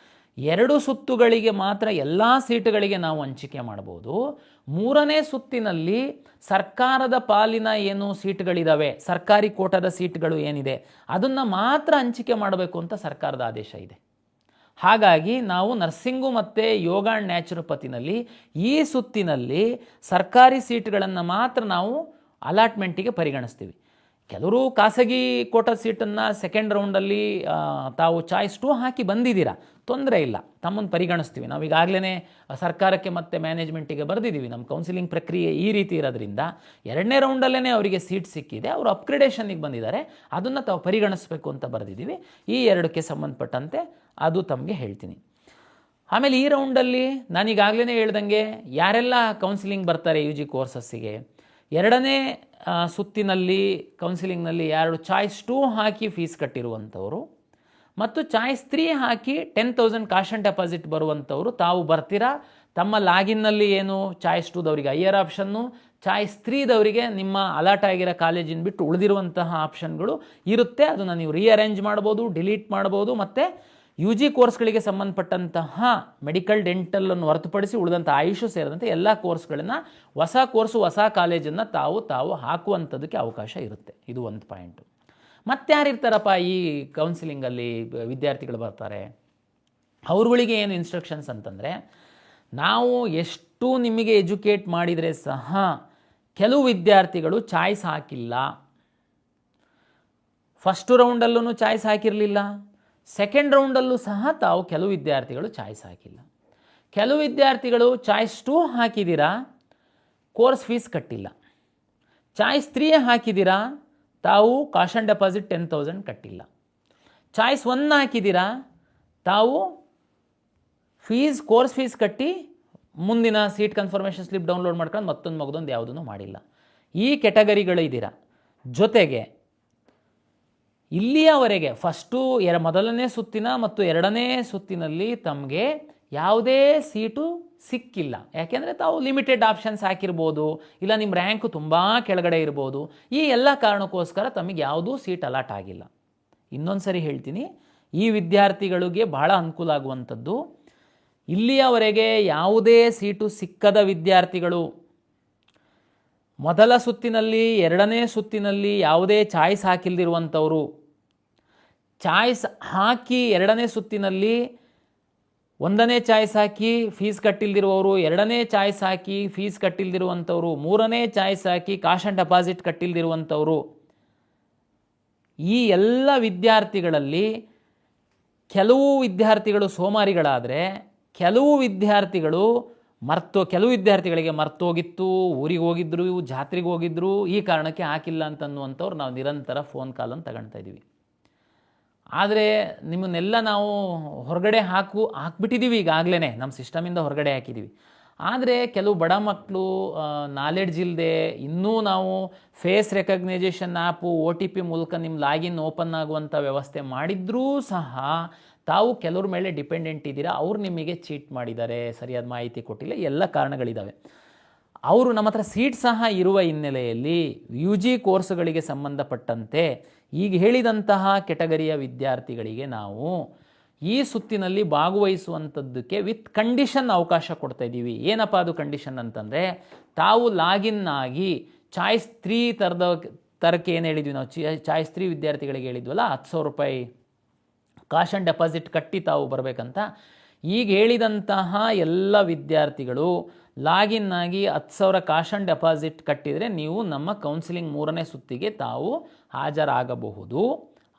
2 ಸುತ್ತುಗಳಿಗೆ ಮಾತ್ರ ಎಲ್ಲ ಸೀಟುಗಳಿಗೆ ನಾವು ಹಂಚಿಕೆ ಮಾಡ್ಬೋದು. 3ನೇ ಸುತ್ತಿನಲ್ಲಿ ಸರ್ಕಾರದ ಪಾಲಿನ ಏನು ಸೀಟುಗಳಿದ್ದಾವೆ, ಸರ್ಕಾರಿ ಕೋಟಾದ ಸೀಟ್ಗಳು ಏನಿದೆ, ಅದನ್ನು ಮಾತ್ರ ಹಂಚಿಕೆ ಮಾಡಬೇಕು ಅಂತ ಸರ್ಕಾರದ ಆದೇಶ ಇದೆ. ಹಾಗಾಗಿ ನಾವು ನರ್ಸಿಂಗು ಮತ್ತು ಯೋಗ ಆ್ಯಂಡ್ ನ್ಯಾಚುರೋಪತಿನಲ್ಲಿ ಈ ಸುತ್ತಿನಲ್ಲಿ ಸರ್ಕಾರಿ ಸೀಟ್ಗಳನ್ನು ಮಾತ್ರ ನಾವು ಅಲಾಟ್ಮೆಂಟಿಗೆ ಪರಿಗಣಿಸ್ತೀವಿ. ಕೆಲವರು ಖಾಸಗಿ ಕೋಟಾ ಸೀಟನ್ನು ಸೆಕೆಂಡ್ ರೌಂಡಲ್ಲಿ ತಾವು ಚಾಯ್ಸ್ 2 ಹಾಕಿ ಬಂದಿದ್ದೀರಾ, ತೊಂದರೆ ಇಲ್ಲ, ತಮ್ಮನ್ನು ಪರಿಗಣಿಸ್ತೀವಿ. ನಾವು ಈಗಾಗಲೇ ಸರ್ಕಾರಕ್ಕೆ ಮತ್ತು ಮ್ಯಾನೇಜ್ಮೆಂಟಿಗೆ ಬರೆದಿದ್ದೀವಿ. ನಮ್ಮ ಕೌನ್ಸಿಲಿಂಗ್ ಪ್ರಕ್ರಿಯೆ ಈ ರೀತಿ ಇರೋದ್ರಿಂದ 2ನೇ ರೌಂಡಲ್ಲೇ ಅವರಿಗೆ ಸೀಟ್ ಸಿಕ್ಕಿದೆ, ಅವರು ಅಪ್ಗ್ರೇಡೇಷನ್ನಿಗೆ ಬಂದಿದ್ದಾರೆ, ಅದನ್ನು ತಾವು ಪರಿಗಣಿಸಬೇಕು ಅಂತ ಬರೆದಿದ್ದೀವಿ. ಈ 2ಕ್ಕೆ ಸಂಬಂಧಪಟ್ಟಂತೆ ಅದು ತಮಗೆ ಹೇಳ್ತೀನಿ. ಆಮೇಲೆ ಈ ರೌಂಡಲ್ಲಿ ನಾನೀಗಾಗಲೇ ಹೇಳ್ದಂಗೆ ಯಾರೆಲ್ಲ ಕೌನ್ಸಿಲಿಂಗ್ ಬರ್ತಾರೆ ಯು ಜಿ ಕೋರ್ಸಸ್ಸಿಗೆ, 2ನೇ ಸುತ್ತಿನಲ್ಲಿ ಕೌನ್ಸಿಲಿಂಗ್ನಲ್ಲಿ 2 ಚಾಯ್ಸ್ 2 ಹಾಕಿ ಫೀಸ್ ಕಟ್ಟಿರುವಂಥವರು ಮತ್ತು ಚಾಯ್ಸ್ 3 ಹಾಕಿ 10,000 ಕಾಶ್ ಆ್ಯಂಡ್ ಡೆಪಾಸಿಟ್ ಬರುವಂಥವರು ತಾವು ಬರ್ತೀರಾ. ತಮ್ಮ ಲಾಗಿನ್ನಲ್ಲಿ ಏನು ಚಾಯ್ಸ್ 2ದವರಿಗೆ ಹೈಯರ್ ಆಪ್ಷನ್ನು, ಚಾಯ್ಸ್ 3ದವರಿಗೆ ನಿಮ್ಮ ಅಲಾಟ್ ಆಗಿರೋ ಕಾಲೇಜಿನ ಬಿಟ್ಟು ಉಳಿದಿರುವಂತಹ ಆಪ್ಷನ್ಗಳು ಇರುತ್ತೆ. ಅದನ್ನು ನೀವು ರೀಅರೇಂಜ್ ಮಾಡ್ಬೋದು, ಡಿಲೀಟ್ ಮಾಡ್ಬೋದು. ಮತ್ತು ಯು ಜಿ ಕೋರ್ಸ್ಗಳಿಗೆ ಸಂಬಂಧಪಟ್ಟಂತಹ ಮೆಡಿಕಲ್ ಡೆಂಟಲನ್ನು ಹೊರತುಪಡಿಸಿ ಉಳಿದಂಥ ಆಯುಷು ಸೇರಿದಂತೆ ಎಲ್ಲ ಕೋರ್ಸ್ಗಳನ್ನು, ಹೊಸ ಕೋರ್ಸು ಹೊಸ ಕಾಲೇಜನ್ನು ತಾವು ಹಾಕುವಂಥದ್ದಕ್ಕೆ ಅವಕಾಶ ಇರುತ್ತೆ. ಇದು ಒಂದು ಪಾಯಿಂಟು. ಮತ್ತಾರಿರ್ತಾರಪ್ಪ ಈ ಕೌನ್ಸಿಲಿಂಗಲ್ಲಿ ವಿದ್ಯಾರ್ಥಿಗಳು ಬರ್ತಾರೆ, ಅವ್ರುಗಳಿಗೆ ಏನು ಇನ್ಸ್ಟ್ರಕ್ಷನ್ಸ್ ಅಂತಂದರೆ, ನಾವು ಎಷ್ಟು ನಿಮಗೆ ಎಜುಕೇಟ್ ಮಾಡಿದರೆ ಸಹ ಕೆಲವು ವಿದ್ಯಾರ್ಥಿಗಳು ಚಾಯ್ಸ್ ಹಾಕಿಲ್ಲ. ಫಸ್ಟ್ ರೌಂಡಲ್ಲೂ ಚಾಯ್ಸ್ ಹಾಕಿರಲಿಲ್ಲ, ಸೆಕೆಂಡ್ ರೌಂಡಲ್ಲೂ ಸಹ ತಾವು ಕೆಲವು ವಿದ್ಯಾರ್ಥಿಗಳು ಚಾಯ್ಸ್ ಹಾಕಿಲ್ಲ. ಕೆಲವು ವಿದ್ಯಾರ್ಥಿಗಳು ಚಾಯ್ಸ್ 2 ಹಾಕಿದ್ದೀರಾ, ಕೋರ್ಸ್ ಫೀಸ್ ಕಟ್ಟಿಲ್ಲ. ಚಾಯ್ಸ್ 3 ಹಾಕಿದ್ದೀರಾ, ತಾವು ಕಾಶ್ ಆ್ಯಂಡ್ ಡೆಪಾಸಿಟ್ 10,000 ಕಟ್ಟಿಲ್ಲ. ಚಾಯ್ಸ್ 1 ಹಾಕಿದ್ದೀರಾ, ತಾವು ಕೋರ್ಸ್ ಫೀಸ್ ಕಟ್ಟಿ ಮುಂದಿನ ಸೀಟ್ ಕನ್ಫರ್ಮೇಷನ್ ಸ್ಲಿಪ್ ಡೌನ್ಲೋಡ್ ಮಾಡ್ಕೊಂಡು ಮತ್ತೊಂದು ಯಾವುದೂ ಮಾಡಿಲ್ಲ. ಈ ಕೆಟಗರಿಗಳು ಇದ್ದೀರಾ. ಜೊತೆಗೆ ಇಲ್ಲಿಯವರೆಗೆ ಮೊದಲನೇ ಸುತ್ತಿನ ಮತ್ತು 2ನೇ ಸುತ್ತಿನಲ್ಲಿ ತಮಗೆ ಯಾವುದೇ ಸೀಟು ಸಿಕ್ಕಿಲ್ಲ. ಯಾಕೆಂದರೆ ತಾವು ಲಿಮಿಟೆಡ್ ಆಪ್ಷನ್ಸ್ ಹಾಕಿರ್ಬೋದು, ಇಲ್ಲ ನಿಮ್ಮ ರ್ಯಾಂಕು ತುಂಬ ಕೆಳಗಡೆ ಇರ್ಬೋದು. ಈ ಎಲ್ಲ ಕಾರಣಕ್ಕೋಸ್ಕರ ತಮಗೆ ಯಾವುದೂ ಸೀಟ್ ಅಲಾಟ್ ಆಗಿಲ್ಲ. ಇನ್ನೊಂದು ಸರಿ ಹೇಳ್ತೀನಿ, ಈ ವಿದ್ಯಾರ್ಥಿಗಳಿಗೆ ಬಹಳ ಅನುಕೂಲ ಆಗುವಂಥದ್ದು, ಇಲ್ಲಿಯವರೆಗೆ ಯಾವುದೇ ಸೀಟು ಸಿಕ್ಕದ ವಿದ್ಯಾರ್ಥಿಗಳು ಮೊದಲ ಸುತ್ತಿನಲ್ಲಿ 2ನೇ ಸುತ್ತಿನಲ್ಲಿ ಯಾವುದೇ ಚಾಯ್ಸ್ ಹಾಕಿಲ್ದಿರುವಂಥವರು, ಚಾಯ್ಸ್ ಹಾಕಿ 2ನೇ ಸುತ್ತಿನಲ್ಲಿ 1ನೇ ಚಾಯ್ಸ್ ಹಾಕಿ ಫೀಸ್ ಕಟ್ಟಿಲ್ದಿರುವವರು, 2ನೇ ಚಾಯ್ಸ್ ಹಾಕಿ ಫೀಸ್ ಕಟ್ಟಿಲ್ದಿರುವಂಥವರು, 3ನೇ ಚಾಯ್ಸ್ ಹಾಕಿ ಕಾಶ್ ಆ್ಯಂಡ್ ಡೆಪಾಸಿಟ್ ಕಟ್ಟಿಲ್ದಿರುವಂಥವರು, ಈ ಎಲ್ಲ ವಿದ್ಯಾರ್ಥಿಗಳಲ್ಲಿ ಕೆಲವು ವಿದ್ಯಾರ್ಥಿಗಳು ಸೋಮಾರಿಗಳಾದರೆ, ಕೆಲವು ವಿದ್ಯಾರ್ಥಿಗಳಿಗೆ ಮರ್ತೋಗಿತ್ತು, ಊರಿಗೆ ಹೋಗಿದ್ರು, ಜಾತ್ರೆಗೆ ಹೋಗಿದ್ರು, ಈ ಕಾರಣಕ್ಕೆ ಹಾಕಿಲ್ಲ ಅಂತನ್ನುವಂಥವ್ರು ನಾವು ನಿರಂತರ ಫೋನ್ ಕಾಲನ್ನು ತಗೊಳ್ತಾ ಇದ್ದೀವಿ. ಆದರೆ ನಿಮ್ಮನ್ನೆಲ್ಲ ನಾವು ಹೊರಗಡೆ ಹಾಕ್ಬಿಟ್ಟಿದ್ದೀವಿ, ಈಗಾಗಲೇ ನಮ್ಮ ಸಿಸ್ಟಮಿಂದ ಹೊರಗಡೆ ಹಾಕಿದ್ದೀವಿ. ಆದರೆ ಕೆಲವು ಬಡ ಮಕ್ಕಳು ನಾಲೆಡ್ಜ್ ಇಲ್ಲದೆ ಇನ್ನೂ ನಾವು ಫೇಸ್ ರೆಕಗ್ನೈಜೇಷನ್ ಆ್ಯಪು OTP ಮೂಲಕ ನಿಮ್ಮ ಲಾಗಿನ್ ಓಪನ್ ಆಗುವಂಥ ವ್ಯವಸ್ಥೆ ಮಾಡಿದ್ರೂ ಸಹ ತಾವು ಕೆಲವ್ರ ಮೇಲೆ ಡಿಪೆಂಡೆಂಟ್ ಇದ್ದೀರಾ, ಅವ್ರು ನಿಮಗೆ ಚೀಟ್ ಮಾಡಿದ್ದಾರೆ, ಸರಿಯಾದ ಮಾಹಿತಿ ಕೊಟ್ಟಿಲ್ಲ, ಎಲ್ಲ ಕಾರಣಗಳಿದ್ದಾವೆ. ಅವರು ನಮ್ಮ ಹತ್ರ ಸೀಟ್ ಸಹ ಇರುವ ಹಿನ್ನೆಲೆಯಲ್ಲಿ ಯು ಜಿ ಕೋರ್ಸ್ಗಳಿಗೆ ಸಂಬಂಧಪಟ್ಟಂತೆ ಈಗ ಹೇಳಿದಂತಹ ಕೆಟಗರಿಯ ವಿದ್ಯಾರ್ಥಿಗಳಿಗೆ ನಾವು ಈ ಸುತ್ತಿನಲ್ಲಿ ಭಾಗವಹಿಸುವಂಥದ್ದಕ್ಕೆ ವಿತ್ ಕಂಡೀಷನ್ ಅವಕಾಶ ಕೊಡ್ತಾ ಇದ್ದೀವಿ. ಏನಪ್ಪ ಅದು ಕಂಡೀಷನ್ ಅಂತಂದರೆ, ತಾವು ಲಾಗಿನ್ ಆಗಿ ಚಾಯ್ಸ್ 3 ತರಕ್ಕೆ ಏನು ಹೇಳಿದ್ವಿ ನಾವು, ಚಾಯ್ಸ್ 3 ವಿದ್ಯಾರ್ಥಿಗಳಿಗೆ ಹೇಳಿದ್ವಲ್ಲ 10,000 ರೂಪಾಯಿ ಕಾಶ್ ಆ್ಯಂಡ್ ಡೆಪಾಸಿಟ್ ಕಟ್ಟಿ ತಾವು ಬರಬೇಕಂತ. ಈಗ ಹೇಳಿದಂತಹ ಎಲ್ಲ ವಿದ್ಯಾರ್ಥಿಗಳು ಲಾಗಿನ್ ಆಗಿ 10,000 ಕಾಶ್ ಆ್ಯಂಡ್ ಡೆಪಾಸಿಟ್ ಕಟ್ಟಿದರೆ ನೀವು ನಮ್ಮ ಕೌನ್ಸಿಲಿಂಗ್ 3ನೇ ಸುತ್ತಿಗೆ ತಾವು ಹಾಜರಾಗಬಹುದು.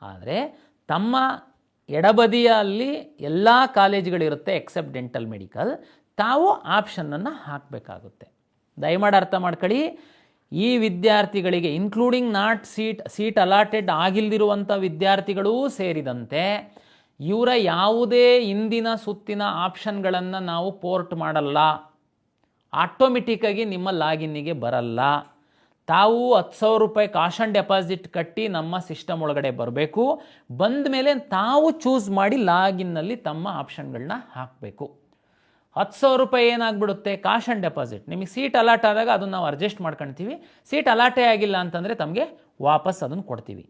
ಆದರೆ ತಮ್ಮ ಎಡಬದಿಯಲ್ಲಿ ಎಲ್ಲ ಕಾಲೇಜುಗಳಿರುತ್ತೆ ಎಕ್ಸೆಪ್ಟ್ ಡೆಂಟಲ್ ಮೆಡಿಕಲ್. ತಾವು ಆಪ್ಷನ್ನನ್ನು ಹಾಕಬೇಕಾಗುತ್ತೆ. ದಯಮಾಡಿ ಅರ್ಥ ಮಾಡ್ಕೊಳ್ಳಿ. ಈ ವಿದ್ಯಾರ್ಥಿಗಳಿಗೆ ಇನ್ಕ್ಲೂಡಿಂಗ್ ನಾಟ್ ಸೀಟ್ ಅಲಾಟೆಡ್ ಆಗಿಲ್ದಿರುವಂಥ ವಿದ್ಯಾರ್ಥಿಗಳೂ ಸೇರಿದಂತೆ ಇವರ ಯಾವುದೇ ಹಿಂದಿನ ಸುತ್ತಿನ ಆಪ್ಷನ್ಗಳನ್ನು ನಾವು ಪೋರ್ಟ್ ಮಾಡಲ್ಲ. ಆಟೋಮೆಟಿಕ್ಕಾಗಿ ನಿಮ್ಮ ಲಾಗಿನ್ನಿಗೆ ಬರಲ್ಲ. ತಾವು 10,000 ರೂಪಾಯಿ ಕಾಶ್ ಆನ್ ಡೆಪಾಸಿಟ್ ಕಟ್ಟಿ ನಮ್ಮ ಸಿಸ್ಟಮ್ ಒಳಗಡೆ ಬರಬೇಕು. ಬಂದ ಮೇಲೆ ತಾವು ಚೂಸ್ ಮಾಡಿ ಲಾಗಿನ್ನಲ್ಲಿ ತಮ್ಮ ಆಪ್ಷನ್ಗಳನ್ನ ಹಾಕಬೇಕು. 10,000 ರೂಪಾಯಿ ಏನಾಗ್ಬಿಡುತ್ತೆ, ಕಾಶ್ ಆನ್ ಡೆಪಾಸಿಟ್. ನಿಮಗೆ ಸೀಟ್ ಅಲಾಟ್ ಆದಾಗ ಅದನ್ನು ನಾವು ಅಡ್ಜಸ್ಟ್ ಮಾಡ್ಕೊಳ್ತೀವಿ. ಸೀಟ್ ಅಲಾಟೇ ಆಗಿಲ್ಲ ಅಂತಂದರೆ ತಮಗೆ ವಾಪಸ್ ಅದನ್ನು ಕೊಡ್ತೀವಿ.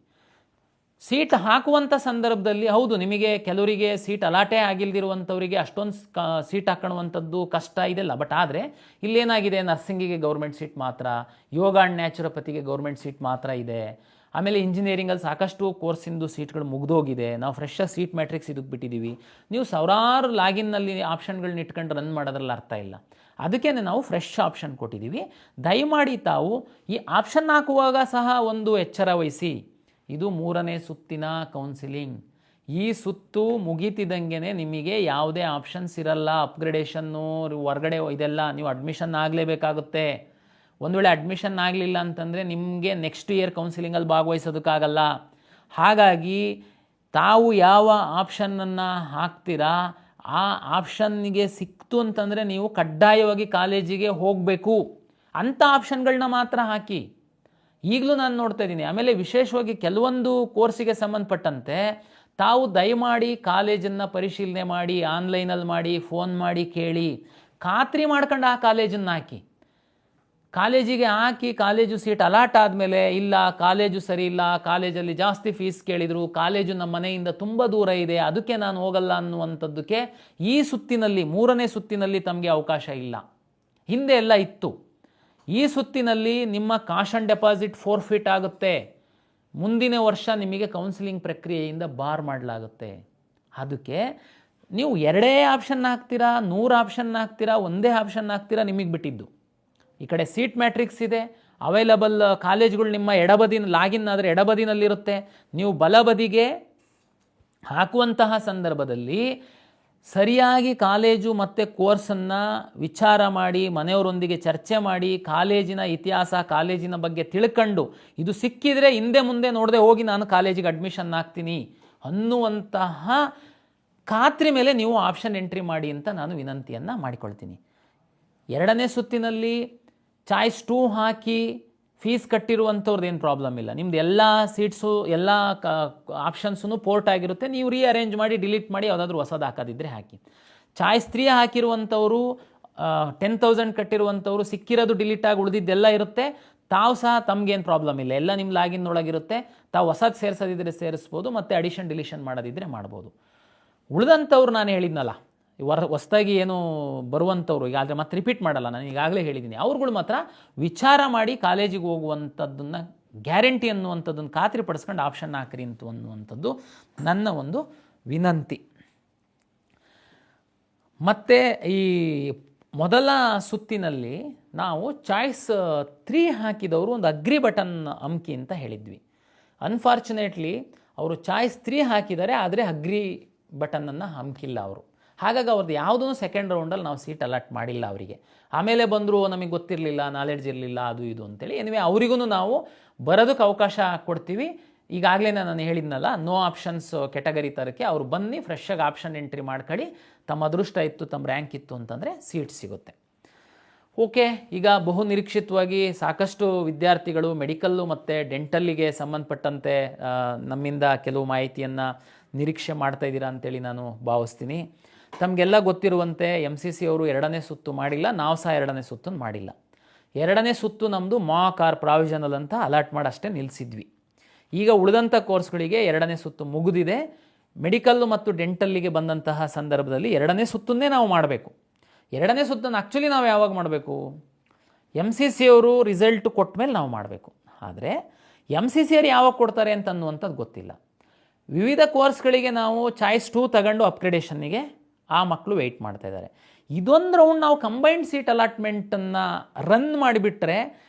ಸೀಟ್ ಹಾಕುವಂಥ ಸಂದರ್ಭದಲ್ಲಿ ಹೌದು, ನಿಮಗೆ ಕೆಲವರಿಗೆ ಸೀಟ್ ಅಲಾಟೇ ಆಗಿಲ್ದಿರುವಂಥವರಿಗೆ ಅಷ್ಟೊಂದು ಸೀಟ್ ಹಾಕೊಳ್ಳುವಂಥದ್ದು ಕಷ್ಟ ಇದೆಲ್ಲ. ಬಟ್ ಆದರೆ ಇಲ್ಲೇನಾಗಿದೆ, ನರ್ಸಿಂಗಿಗೆ ಗೌರ್ಮೆಂಟ್ ಸೀಟ್ ಮಾತ್ರ, ಯೋಗ ಆ್ಯಂಡ್ ನ್ಯಾಚುರೋಪತಿಗೆ ಗೌರ್ಮೆಂಟ್ ಸೀಟ್ ಮಾತ್ರ ಇದೆ. ಆಮೇಲೆ ಇಂಜಿನಿಯರಿಂಗಲ್ಲಿ ಸಾಕಷ್ಟು ಕೋರ್ಸಿಂದು ಸೀಟ್ಗಳು ಮುಗಿದೋಗಿದೆ. ನಾವು ಫ್ರೆಶ್ಶಾಗಿ ಸೀಟ್ ಮ್ಯಾಟ್ರಿಕ್ಸ್ ಇದಕ್ಕೆ ಬಿಟ್ಟಿದ್ದೀವಿ. ನೀವು ಸಾವಿರಾರು ಲಾಗಿನ್ನಲ್ಲಿ ಆಪ್ಷನ್ಗಳನ್ನ ಇಟ್ಕೊಂಡು ರನ್ ಮಾಡೋದ್ರಲ್ಲಿ ಅರ್ಥ ಇಲ್ಲ. ಅದಕ್ಕೇ ನಾವು ಫ್ರೆಶ್ ಆಪ್ಷನ್ ಕೊಟ್ಟಿದ್ದೀವಿ. ದಯಮಾಡಿ ತಾವು ಈ ಆಪ್ಷನ್ ಹಾಕುವಾಗ ಸಹ ಒಂದು ಎಚ್ಚರ ವಹಿಸಿ. ಇದು 3ನೇ ಸುತ್ತಿನ ಕೌನ್ಸಿಲಿಂಗ್. ಈ ಸುತ್ತು ಮುಗೀತಿದ್ದಂಗೆ ನಿಮಗೆ ಯಾವುದೇ ಆಪ್ಷನ್ಸ್ ಇರಲ್ಲ. ಅಪ್ಗ್ರೇಡೇಷನ್ನು, ಹೊರಗಡೆ ಇದೆಲ್ಲ ನೀವು ಅಡ್ಮಿಷನ್ ಆಗಲೇಬೇಕಾಗುತ್ತೆ. ಒಂದು ವೇಳೆ ಅಡ್ಮಿಷನ್ ಆಗಲಿಲ್ಲ ಅಂತಂದರೆ ನಿಮಗೆ ನೆಕ್ಸ್ಟ್ ಇಯರ್ ಕೌನ್ಸಿಲಿಂಗಲ್ಲಿ ಭಾಗವಹಿಸೋದಕ್ಕಾಗಲ್ಲ. ಹಾಗಾಗಿ ತಾವು ಯಾವ ಆಪ್ಷನ್ನನ್ನು ಹಾಕ್ತೀರಾ ಆ ಆಪ್ಷನ್ನಿಗೆ ಸಿಕ್ತು ಅಂತಂದರೆ ನೀವು ಕಡ್ಡಾಯವಾಗಿ ಕಾಲೇಜಿಗೆ ಹೋಗಬೇಕು. ಅಂಥ ಆಪ್ಷನ್ಗಳನ್ನ ಮಾತ್ರ ಹಾಕಿ. ಈಗಲೂ ನಾನು ನೋಡ್ತಾ ಇದ್ದೀನಿ. ಆಮೇಲೆ ವಿಶೇಷವಾಗಿ ಕೆಲವೊಂದು ಕೋರ್ಸಿಗೆ ಸಂಬಂಧಪಟ್ಟಂತೆ ತಾವು ದಯಮಾಡಿ ಕಾಲೇಜನ್ನು ಪರಿಶೀಲನೆ ಮಾಡಿ, ಆನ್ಲೈನಲ್ಲಿ ಮಾಡಿ, ಫೋನ್ ಮಾಡಿ ಕೇಳಿ, ಖಾತ್ರಿ ಮಾಡ್ಕೊಂಡು ಆ ಕಾಲೇಜನ್ನು ಹಾಕಿ. ಕಾಲೇಜಿಗೆ ಹಾಕಿ ಕಾಲೇಜು ಸೀಟ್ ಅಲಾಟ್ ಆದಮೇಲೆ ಇಲ್ಲ, ಕಾಲೇಜು ಸರಿ ಇಲ್ಲ, ಕಾಲೇಜಲ್ಲಿ ಜಾಸ್ತಿ ಫೀಸ್ ಕೇಳಿದರು, ಕಾಲೇಜು ನಮ್ಮ ಮನೆಯಿಂದ ತುಂಬ ದೂರ ಇದೆ, ಅದಕ್ಕೆ ನಾನು ಹೋಗಲ್ಲ ಅನ್ನುವಂಥದ್ದಕ್ಕೆ ಈ ಸುತ್ತಿನಲ್ಲಿ 3ನೇ ಸುತ್ತಿನಲ್ಲಿ ತಮಗೆ ಅವಕಾಶ ಇಲ್ಲ. ಹಿಂದೆ ಎಲ್ಲ ಇತ್ತು. ಈ ಸುತ್ತಿನಲ್ಲಿ ನಿಮ್ಮ ಕಾಶ್ ಆನ್ ಡೆಪಾಸಿಟ್ ಫೋರ್ಫಿಟ್ ಆಗುತ್ತೆ. ಮುಂದಿನ ವರ್ಷ ನಿಮಗೆ ಕೌನ್ಸಿಲಿಂಗ್ ಪ್ರಕ್ರಿಯೆಯಿಂದ ಬಾರ್ ಮಾಡಲಾಗುತ್ತೆ. ಅದಕ್ಕೆ ನೀವು 2 ಆಪ್ಷನ್ ಹಾಕ್ತೀರಾ, 100 ಆಪ್ಷನ್ ಹಾಕ್ತೀರಾ, ಒಂದೇ ಆಪ್ಷನ್ ಹಾಕ್ತೀರಾ, ನಿಮಗೆ ಬಿಟ್ಟಿದ್ದು. ಈ ಕಡೆ ಸೀಟ್ ಮ್ಯಾಟ್ರಿಕ್ಸ್ ಇದೆ, ಅವೈಲಬಲ್ ಕಾಲೇಜ್ಗಳು ನಿಮ್ಮ ಎಡಬದಿನ ಲಾಗಿನ್ ಆದರೆ ಎಡಬದಿನಲ್ಲಿರುತ್ತೆ. ನೀವು ಬಲಬದಿಗೆ ಹಾಕುವಂತಹ ಸಂದರ್ಭದಲ್ಲಿ ಸರಿಯಾಗಿ ಕಾಲೇಜು ಮತ್ತು ಕೋರ್ಸನ್ನು ವಿಚಾರ ಮಾಡಿ, ಮನೆಯವರೊಂದಿಗೆ ಚರ್ಚೆ ಮಾಡಿ, ಕಾಲೇಜಿನ ಇತಿಹಾಸ, ಕಾಲೇಜಿನ ಬಗ್ಗೆ ತಿಳ್ಕೊಂಡು ಇದು ಸಿಕ್ಕಿದರೆ ಹಿಂದೆ ಮುಂದೆ ನೋಡದೆ ಹೋಗಿ ನಾನು ಕಾಲೇಜಿಗೆ ಅಡ್ಮಿಷನ್ ಆಗ್ತೀನಿ ಅನ್ನುವಂತಹ ಖಾತ್ರಿ ಮೇಲೆ ನೀವು ಆಪ್ಷನ್ ಎಂಟ್ರಿ ಮಾಡಿ ಅಂತ ನಾನು ವಿನಂತಿಯನ್ನು ಮಾಡಿಕೊಳ್ತೀನಿ. 2ನೇ ಸುತ್ತಿನಲ್ಲಿ ಚಾಯ್ಸ್ 2 ಹಾಕಿ ಫೀಸ್ ಕಟ್ಟಿರುವಂಥವ್ರದ್ದು ಏನು ಪ್ರಾಬ್ಲಮ್ ಇಲ್ಲ. ನಿಮ್ದು ಎಲ್ಲ ಸೀಟ್ಸು ಎಲ್ಲ ಆಪ್ಷನ್ಸೂ ಪೋರ್ಟ್ ಆಗಿರುತ್ತೆ. ನೀವು ರೀಅರೇಂಜ್ ಮಾಡಿ ಡಿಲೀಟ್ ಮಾಡಿ ಯಾವುದಾದ್ರೂ ಹೊಸದು ಹಾಕೋದಿದ್ದರೆ ಹಾಕಿ. ಚಾಯ್ಸ್ 3 ಹಾಕಿರುವಂಥವರು 10,000 ಕಟ್ಟಿರುವಂಥವ್ರು ಸಿಕ್ಕಿರೋದು ಡಿಲೀಟ್ ಆಗಿ ಉಳಿದಿದ್ದೆಲ್ಲ ಇರುತ್ತೆ. ತಾವು ಸಹ ತಮಗೇನು ಪ್ರಾಬ್ಲಮ್ ಇಲ್ಲ, ಎಲ್ಲ ನಿಮ್ಮ ಲಾಗಿನ್ ಒಳಗಿರುತ್ತೆ. ತಾವು ಹೊಸದು ಸೇರಿಸೋದಿದ್ದರೆ ಸೇರಿಸ್ಬೋದು, ಮತ್ತು ಅಡಿಷನ್ ಡಿಲೀಷನ್ ಮಾಡೋದಿದ್ದರೆ ಮಾಡ್ಬೋದು. ಉಳಿದಂಥವ್ರು ನಾನು ಹೇಳಿದ್ನಲ್ಲ, ಹೊಸದಾಗಿ ಏನು ಬರುವಂಥವ್ರು, ಈಗ ಆದರೆ ಮತ್ತೆ ರಿಪೀಟ್ ಮಾಡಲ್ಲ, ನಾನು ಈಗಾಗಲೇ ಹೇಳಿದ್ದೀನಿ, ಅವ್ರುಗಳು ಮಾತ್ರ ವಿಚಾರ ಮಾಡಿ ಕಾಲೇಜಿಗೆ ಹೋಗುವಂಥದ್ದನ್ನು ಗ್ಯಾರಂಟಿ ಅನ್ನುವಂಥದ್ದನ್ನು ಖಾತ್ರಿಪಡಿಸ್ಕೊಂಡು ಆಪ್ಷನ್ ಹಾಕ್ರಿ ಅನ್ನುವಂಥದ್ದು ನನ್ನ ಒಂದು ವಿನಂತಿ. ಮತ್ತು ಈ ಮೊದಲ ಸುತ್ತಿನಲ್ಲಿ ನಾವು ಚಾಯ್ಸ್ 3 ಹಾಕಿದವರು ಒಂದು ಅಗ್ರಿ ಬಟನ್ ಅಮ್ಕಿ ಅಂತ ಹೇಳಿದ್ವಿ. ಅನ್ಫಾರ್ಚುನೇಟ್ಲಿ ಅವರು ಚಾಯ್ಸ್ 3 ಹಾಕಿದ್ದಾರೆ, ಆದರೆ ಅಗ್ರಿ ಬಟನನ್ನು ಹಮ್ಕಿಲ್ಲ ಅವರು. ಹಾಗಾಗಿ ಅವ್ರದ್ದು ಯಾವುದೂ ಸೆಕೆಂಡ್ ರೌಂಡಲ್ಲಿ ನಾವು ಸೀಟ್ ಅಲಾಟ್ ಮಾಡಿಲ್ಲ ಅವರಿಗೆ. ಆಮೇಲೆ ಬಂದರು, ನಮಗೆ ಗೊತ್ತಿರಲಿಲ್ಲ, ನಾಲೆಡ್ಜ್ ಇರಲಿಲ್ಲ, ಅದು ಇದು ಅಂತೇಳಿ. ಎನಿವೆ ಅವರಿಗೂ ನಾವು ಬರೋದಕ್ಕೆ ಅವಕಾಶ ಕೊಡ್ತೀವಿ. ಈಗಾಗಲೇ ನಾನು ಹೇಳಿದ್ನಲ್ಲ, ನೋ ಆಪ್ಷನ್ಸ್ ಕೆಟಗರಿ ತರಕ್ಕೆ ಅವರು ಬನ್ನಿ, ಫ್ರೆಶ್ಶಾಗಿ ಆಪ್ಷನ್ ಎಂಟ್ರಿ ಮಾಡ್ಕೊಳ್ಳಿ. ತಮ್ಮ ಅದೃಷ್ಟ ಇತ್ತು, ತಮ್ಮ ರ್ಯಾಂಕ್ ಇತ್ತು ಅಂತಂದರೆ ಸೀಟ್ ಸಿಗುತ್ತೆ. ಓಕೆ, ಈಗ ಬಹು ನಿರೀಕ್ಷಿತವಾಗಿ ಸಾಕಷ್ಟು ವಿದ್ಯಾರ್ಥಿಗಳು ಮೆಡಿಕಲ್ಲು ಮತ್ತು ಡೆಂಟಲ್ಲಿಗೆ ಸಂಬಂಧಪಟ್ಟಂತೆ ನಮ್ಮಿಂದ ಕೆಲವು ಮಾಹಿತಿಯನ್ನು ನಿರೀಕ್ಷೆ ಮಾಡ್ತಾಯಿದ್ದೀರಾ ಅಂತೇಳಿ ನಾನು ಭಾವಿಸ್ತೀನಿ. ತಮಗೆಲ್ಲ ಗೊತ್ತಿರುವಂತೆ MCC ಅವರು 2ನೇ ಸುತ್ತು ಮಾಡಿಲ್ಲ, ನಾವು ಸಹ 2ನೇ ಸುತ್ತನ್ನು ಮಾಡಿಲ್ಲ. 2ನೇ ಸುತ್ತು ನಮ್ಮದು ಮಾಕ್ ಆರ್ ಪ್ರಾವಿಷನಲ್ ಅಂತ ಅಲಾಟ್ ಮಾಡಿ ಅಷ್ಟೇ ನಿಲ್ಲಿಸಿದ್ವಿ. ಈಗ ಉಳಿದಂಥ ಕೋರ್ಸ್ಗಳಿಗೆ 2ನೇ ಸುತ್ತು ಮುಗಿದಿದೆ. ಮೆಡಿಕಲ್ಲು ಮತ್ತು ಡೆಂಟಲ್ಲಿಗೆ ಬಂದಂತಹ ಸಂದರ್ಭದಲ್ಲಿ 2ನೇ ಸುತ್ತನ್ನೇ ನಾವು ಮಾಡಬೇಕು. 2ನೇ ಸುತ್ತನ್ನು ಆ್ಯಕ್ಚುಲಿ ನಾವು ಯಾವಾಗ ಮಾಡಬೇಕು, MCC ಅವರು ರಿಸಲ್ಟ್ ಕೊಟ್ಟ ಮೇಲೆ ನಾವು ಮಾಡಬೇಕು. ಆದರೆ MCC ಅವರು ಯಾವಾಗ ಕೊಡ್ತಾರೆ ಅಂತ ಅನ್ನುವಂಥದ್ದು ಗೊತ್ತಿಲ್ಲ. ವಿವಿಧ ಕೋರ್ಸ್ಗಳಿಗೆ ನಾವು ಚಾಯ್ಸ್ 2 ತಗೊಂಡು ಅಪ್ಗ್ರೇಡೇಷನ್ನಿಗೆ ಆ ಮಕ್ಕಳು ವೆಯ್ಟ್ ಮಾಡ್ತಾಯಿದ್ದಾರೆ. ಇದೊಂದು ರೌಂಡ್ ನಾವು ಕಂಬೈನ್ಡ್ ಸೀಟ್ ಅಲಾಟ್ಮೆಂಟನ್ನು ರನ್ ಮಾಡಿಬಿಟ್ರೆ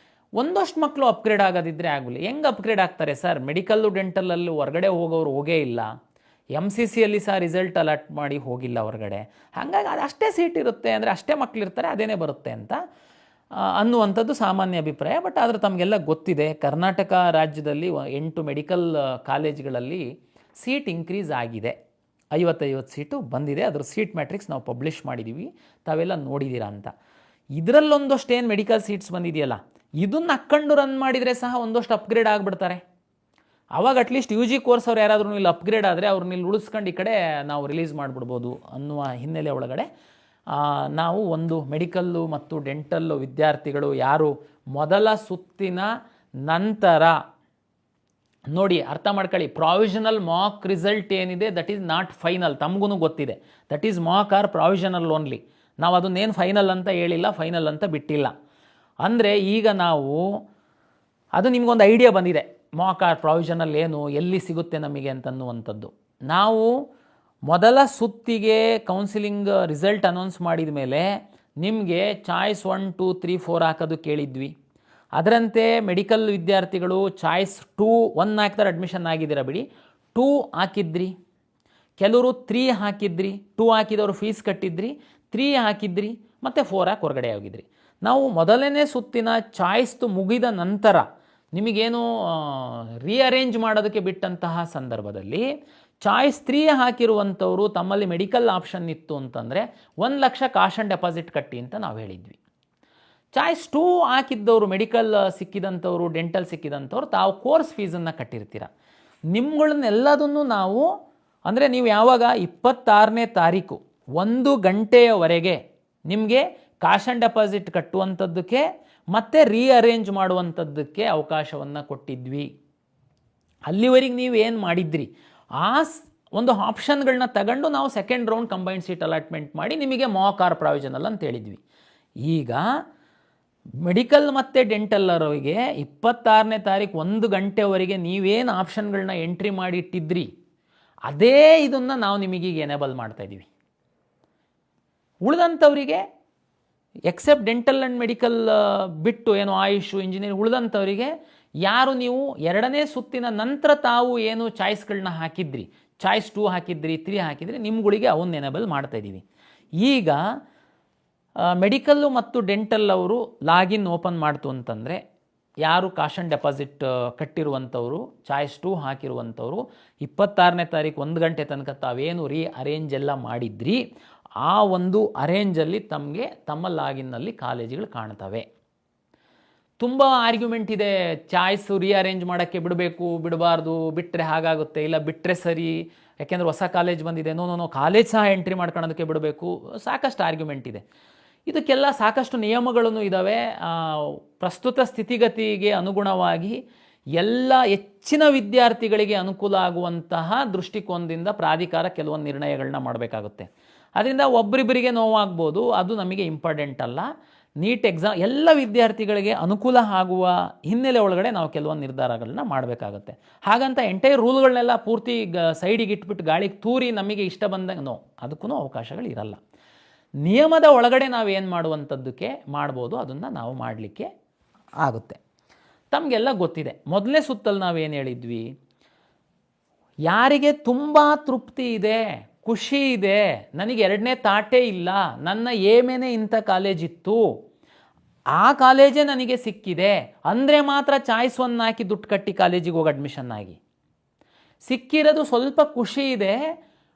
ಒಂದಷ್ಟು ಮಕ್ಕಳು ಅಪ್ಗ್ರೇಡ್ ಆಗೋದಿದ್ದರೆ ಆಗಲಿ. ಹೆಂಗೆ ಅಪ್ಗ್ರೇಡ್ ಆಗ್ತಾರೆ ಸರ್? ಮೆಡಿಕಲ್ಲು ಡೆಂಟಲಲ್ಲಿ ಹೊರಗಡೆ ಹೋಗೋರು ಹೋಗೇ ಇಲ್ಲ. MCCಯಲ್ಲಿ ಸಹ ರಿಸಲ್ಟ್ ಅಲಾಟ್ ಮಾಡಿ ಹೋಗಿಲ್ಲ ಹೊರಗಡೆ. ಹಾಗಾಗಿ ಅದು ಅಷ್ಟೇ ಸೀಟ್ ಇರುತ್ತೆ, ಅಂದರೆ ಅಷ್ಟೇ ಮಕ್ಕಳಿರ್ತಾರೆ, ಅದೇನೇ ಬರುತ್ತೆ ಅಂತ ಅನ್ನುವಂಥದ್ದು ಸಾಮಾನ್ಯ ಅಭಿಪ್ರಾಯ. ಬಟ್ ಆದರೆ ತಮಗೆಲ್ಲ ಗೊತ್ತಿದೆ, ಕರ್ನಾಟಕ ರಾಜ್ಯದಲ್ಲಿ 8 ಮೆಡಿಕಲ್ ಕಾಲೇಜ್ಗಳಲ್ಲಿ ಸೀಟ್ ಇನ್ಕ್ರೀಸ್ ಆಗಿದೆ. 50 ಸೀಟು ಬಂದಿದೆ. ಅದರ ಸೀಟ್ ಮ್ಯಾಟ್ರಿಕ್ಸ್ ನಾವು ಪಬ್ಲಿಷ್ ಮಾಡಿದ್ದೀವಿ, ತಾವೆಲ್ಲ ನೋಡಿದ್ದೀರಾ ಅಂತ. ಇದರಲ್ಲೊಂದಷ್ಟು ಏನು ಮೆಡಿಕಲ್ ಸೀಟ್ಸ್ ಬಂದಿದೆಯಲ್ಲ, ಇದನ್ನು ಹಾಕ್ಕೊಂಡು ರನ್ ಮಾಡಿದರೆ ಸಹ ಒಂದಷ್ಟು ಅಪ್ಗ್ರೇಡ್ ಆಗಿಬಿಡ್ತಾರೆ. ಆವಾಗ ಅಟ್ಲೀಸ್ಟ್ UG ಕೋರ್ಸ್ ಅವ್ರು ಯಾರಾದ್ರೂ ಇಲ್ಲಿ ಅಪ್ಗ್ರೇಡ್ ಆದರೆ ಅವ್ರನ್ನ ಇಲ್ಲಿ ಉಳಿಸ್ಕೊಂಡು ಈ ಕಡೆ ನಾವು ರಿಲೀಸ್ ಮಾಡಿಬಿಡ್ಬೋದು ಅನ್ನುವ ಹಿನ್ನೆಲೆ ಒಳಗಡೆ ನಾವು ಒಂದು ಮೆಡಿಕಲ್ಲು ಮತ್ತು ಡೆಂಟಲ್ಲು ವಿದ್ಯಾರ್ಥಿಗಳು ಯಾರು ಮೊದಲ ಸುತ್ತಿನ ನಂತರ ನೋಡಿ ಅರ್ಥ ಮಾಡ್ಕೊಳ್ಳಿ, ಪ್ರಾವಿಷನಲ್ ಮಾಕ್ ರಿಸಲ್ಟ್ ಏನಿದೆ ದಟ್ ಈಸ್ ನಾಟ್ ಫೈನಲ್. ತಮಗೂ ಗೊತ್ತಿದೆ, that is mock or provisional only. ನಾವು ಅದನ್ನೇನು ಫೈನಲ್ ಅಂತ ಹೇಳಿಲ್ಲ, ಫೈನಲ್ ಅಂತ ಬಿಟ್ಟಿಲ್ಲ. ಅಂದರೆ ಈಗ ನಾವು ಅದು ನಿಮಗೊಂದು ಐಡಿಯಾ ಬಂದಿದೆ, ಮಾಕ್ ಆರ್ ಪ್ರಾವಿಷನಲ್ ಏನು, ಎಲ್ಲಿ ಸಿಗುತ್ತೆ ನಮಗೆ ಅಂತನ್ನುವಂಥದ್ದು. ನಾವು ಮೊದಲ ಸುತ್ತಿಗೆ ಕೌನ್ಸಿಲಿಂಗ್ ರಿಸಲ್ಟ್ ಅನೌನ್ಸ್ ಮಾಡಿದ ಮೇಲೆ ನಿಮಗೆ ಚಾಯ್ಸ್ 1, 2, 3, 4 ಹಾಕೋದು ಕೇಳಿದ್ವಿ. ಅದರಂತೆ ಮೆಡಿಕಲ್ ವಿದ್ಯಾರ್ಥಿಗಳು ಚಾಯ್ಸ್ 2, 1 ಹಾಕ್ತಾರೆ, ಅಡ್ಮಿಷನ್ ಆಗಿದ್ದೀರಾ ಬಿಡಿ, 2 ಹಾಕಿದ್ರಿ, ಕೆಲವರು 3 ಹಾಕಿದ್ರಿ, 2 ಹಾಕಿದವರು ಫೀಸ್ ಕಟ್ಟಿದ್ರಿ, 3 ಹಾಕಿದ್ರಿ, ಮತ್ತು 4 ಹಾಕಿ ಹೊರಗಡೆ ಹೋಗಿದ್ರಿ. ನಾವು ಮೊದಲನೇ ಸುತ್ತಿನ ಚಾಯ್ಸ್ದು ಮುಗಿದ ನಂತರ ನಿಮಗೇನು ರೀಅರೇಂಜ್ ಮಾಡೋದಕ್ಕೆ ಬಿಟ್ಟಂತಹ ಸಂದರ್ಭದಲ್ಲಿ ಚಾಯ್ಸ್ 3 ಹಾಕಿರುವಂಥವರು ತಮ್ಮಲ್ಲಿ ಮೆಡಿಕಲ್ ಆಪ್ಷನ್ ಇತ್ತು ಅಂತಂದರೆ 1 ಲಕ್ಷ ಕಾಶ್ ಆ್ಯಂಡ್ ಡೆಪಾಸಿಟ್ ಕಟ್ಟಿ ಅಂತ ನಾವು ಹೇಳಿದ್ವಿ. ಚಾಯ್ಸ್ 2 ಹಾಕಿದ್ದವರು, ಮೆಡಿಕಲ್ ಸಿಕ್ಕಿದಂಥವ್ರು, ಡೆಂಟಲ್ ಸಿಕ್ಕಿದಂಥವ್ರು, ತಾವು ಕೋರ್ಸ್ ಫೀಸನ್ನು ಕಟ್ಟಿರ್ತೀರ. ನಿಮ್ಗಳನ್ನೆಲ್ಲದನ್ನು ನಾವು ಅಂದರೆ ನೀವು ಯಾವಾಗ 26ನೇ ತಾರೀಕು 1 ಗಂಟೆಯವರೆಗೆ ನಿಮಗೆ ಕಾಶ್ ಆ್ಯಂಡ್ ಡೆಪಾಸಿಟ್ ಕಟ್ಟುವಂಥದ್ದಕ್ಕೆ ಮತ್ತು ರೀಅರೇಂಜ್ ಮಾಡುವಂಥದ್ದಕ್ಕೆ ಅವಕಾಶವನ್ನು ಕೊಟ್ಟಿದ್ವಿ. ಅಲ್ಲಿವರೆಗೆ ನೀವು ಏನು ಮಾಡಿದ್ರಿ ಆ ಒಂದು ಆಪ್ಷನ್ಗಳನ್ನ ತಗೊಂಡು ನಾವು second round combined seat allotment ಮಾಡಿ ನಿಮಗೆ ಮಾಕ್ ಆರ್ ಪ್ರಾವಿಷನಲ್ ಅಂತ ಹೇಳಿದ್ವಿ. ಈಗ ಮೆಡಿಕಲ್ ಮತ್ತು ಡೆಂಟಲ್ಲರಿಗೆ 26ನೇ ತಾರೀಕು 1 ಗಂಟೆವರೆಗೆ ನೀವೇನು ಆಪ್ಷನ್ಗಳನ್ನ ಎಂಟ್ರಿ ಮಾಡಿ ಇಟ್ಟಿದ್ರಿ ಅದೇ ಇದನ್ನು ನಾವು ನಿಮಗೀಗ ಎನೇಬಲ್ ಮಾಡ್ತಾಯಿದ್ದೀವಿ. ಉಳಿದಂಥವರಿಗೆ ಎಕ್ಸೆಪ್ಟ್ ಡೆಂಟಲ್ ಆ್ಯಂಡ್ ಮೆಡಿಕಲ್ ಬಿಟ್ಟು ಏನು ಆಯುಷ್, ಇಂಜಿನಿಯರಿಂಗ್, ಉಳಿದಂಥವರಿಗೆ ಯಾರು ನೀವು 2ನೇ ಸುತ್ತಿನ ನಂತರ ತಾವು ಏನು ಚಾಯ್ಸ್ಗಳನ್ನ ಹಾಕಿದ್ರಿ, ಚಾಯ್ಸ್ 2 ಹಾಕಿದ್ರಿ, 3 ಹಾಕಿದ್ರಿ, ನಿಮ್ಗಳಿಗೆ ಅವನ್ನ ಎನೇಬಲ್ ಮಾಡ್ತಾಯಿದ್ದೀವಿ. ಈಗ ಮೆಡಿಕಲ್ಲು ಮತ್ತು ಡೆಂಟಲ್ ಅವರು ಲಾಗಿನ್ ಓಪನ್ ಮಾಡ್ತು ಅಂತಂದರೆ ಯಾರು ಕಾಶ್ ಆ್ಯಂಡ್ ಡೆಪಾಸಿಟ್ ಕಟ್ಟಿರುವಂಥವರು, ಚಾಯ್ಸ್ 2 ಹಾಕಿರುವಂಥವರು 26ನೇ ತಾರೀಕು 1 ಗಂಟೆ ತನಕ ತಾವೇನು ಅರೇಂಜ್ ಎಲ್ಲ ಮಾಡಿದ್ರಿ ಆ ಒಂದು ಅರೇಂಜಲ್ಲಿ ತಮಗೆ ತಮ್ಮ ಲಾಗಿನ್ನಲ್ಲಿ ಕಾಲೇಜುಗಳು ಕಾಣ್ತವೆ. ತುಂಬ ಆರ್ಗ್ಯುಮೆಂಟ್ ಇದೆ, ಚಾಯ್ಸು ರೀಅರೇಂಜ್ ಮಾಡೋಕ್ಕೆ ಬಿಡಬೇಕು, ಬಿಡಬಾರ್ದು, ಬಿಟ್ಟರೆ ಹಾಗಾಗುತ್ತೆ, ಇಲ್ಲ ಬಿಟ್ಟರೆ ಸರಿ, ಯಾಕೆಂದರೆ ಹೊಸ ಕಾಲೇಜ್ ಬಂದಿದೆ, ನೋ ಕಾಲೇಜ್ ಸಹ ಎಂಟ್ರಿ ಮಾಡ್ಕೊಳ್ಳೋದಕ್ಕೆ ಬಿಡಬೇಕು, ಸಾಕಷ್ಟು ಆರ್ಗ್ಯುಮೆಂಟ್ ಇದೆ. ಇದಕ್ಕೆಲ್ಲ ಸಾಕಷ್ಟು ನಿಯಮಗಳನ್ನು ಇದ್ದಾವೆ. ಪ್ರಸ್ತುತ ಸ್ಥಿತಿಗತಿಗೆ ಅನುಗುಣವಾಗಿ ಎಲ್ಲ ಹೆಚ್ಚಿನ ವಿದ್ಯಾರ್ಥಿಗಳಿಗೆ ಅನುಕೂಲ ಆಗುವಂತಹ ದೃಷ್ಟಿಕೋನದಿಂದ ಪ್ರಾಧಿಕಾರ ಕೆಲವೊಂದು ನಿರ್ಣಯಗಳನ್ನ ಮಾಡಬೇಕಾಗುತ್ತೆ. ಅದರಿಂದ ಒಬ್ಬರಿಬ್ಬರಿಗೆ ನೋವಾಗ್ಬೋದು, ಅದು ನಮಗೆ ಇಂಪಾರ್ಟೆಂಟ್ ಅಲ್ಲ. ನೀಟ್ ಎಕ್ಸಾಮ್ ಎಲ್ಲ ವಿದ್ಯಾರ್ಥಿಗಳಿಗೆ ಅನುಕೂಲ ಆಗುವ ಹಿನ್ನೆಲೆ ಒಳಗಡೆ ನಾವು ಕೆಲವೊಂದು ನಿರ್ಧಾರಗಳನ್ನ ಮಾಡಬೇಕಾಗುತ್ತೆ. ಹಾಗಂತ ಎಂಟೈರ್ ರೂಲ್ಗಳನ್ನೆಲ್ಲ ಪೂರ್ತಿ ಸೈಡಿಗೆ ಇಟ್ಬಿಟ್ಟು ಗಾಳಿಗೆ ತೂರಿ ನಮಗೆ ಇಷ್ಟ ಬಂದಾಗ ಅದಕ್ಕೂ ಅವಕಾಶಗಳು ಇರಲ್ಲ. ನಿಯಮದ ಒಳಗಡೆ ನಾವೇನು ಮಾಡುವಂಥದ್ದಕ್ಕೆ ಮಾಡ್ಬೋದು, ಅದನ್ನು ನಾವು ಮಾಡಲಿಕ್ಕೆ ಆಗುತ್ತೆ. ತಮಗೆಲ್ಲ ಗೊತ್ತಿದೆ, ಮೊದಲನೇ ಸುತ್ತಲ್ಲಿ ನಾವೇನು ಹೇಳಿದ್ವಿ, ಯಾರಿಗೆ ತುಂಬ ತೃಪ್ತಿ ಇದೆ, ಖುಷಿ ಇದೆ, ನನಗೆ 2ನೇ ತಾಟೇ ಇಲ್ಲ, ನನ್ನ ಏಮೇನೆ ಇಂಥ ಕಾಲೇಜ್ ಇತ್ತು, ಆ ಕಾಲೇಜೇ ನನಗೆ ಸಿಕ್ಕಿದೆ ಅಂದರೆ ಮಾತ್ರ ಚಾಯ್ಸ್ 1 ಹಾಕಿ ದುಡ್ಡು ಕಟ್ಟಿ ಕಾಲೇಜಿಗೆ ಹೋಗಿ ಅಡ್ಮಿಷನ್ ಆಗಿ. ಸಿಕ್ಕಿರೋದು ಸ್ವಲ್ಪ ಖುಷಿ ಇದೆ,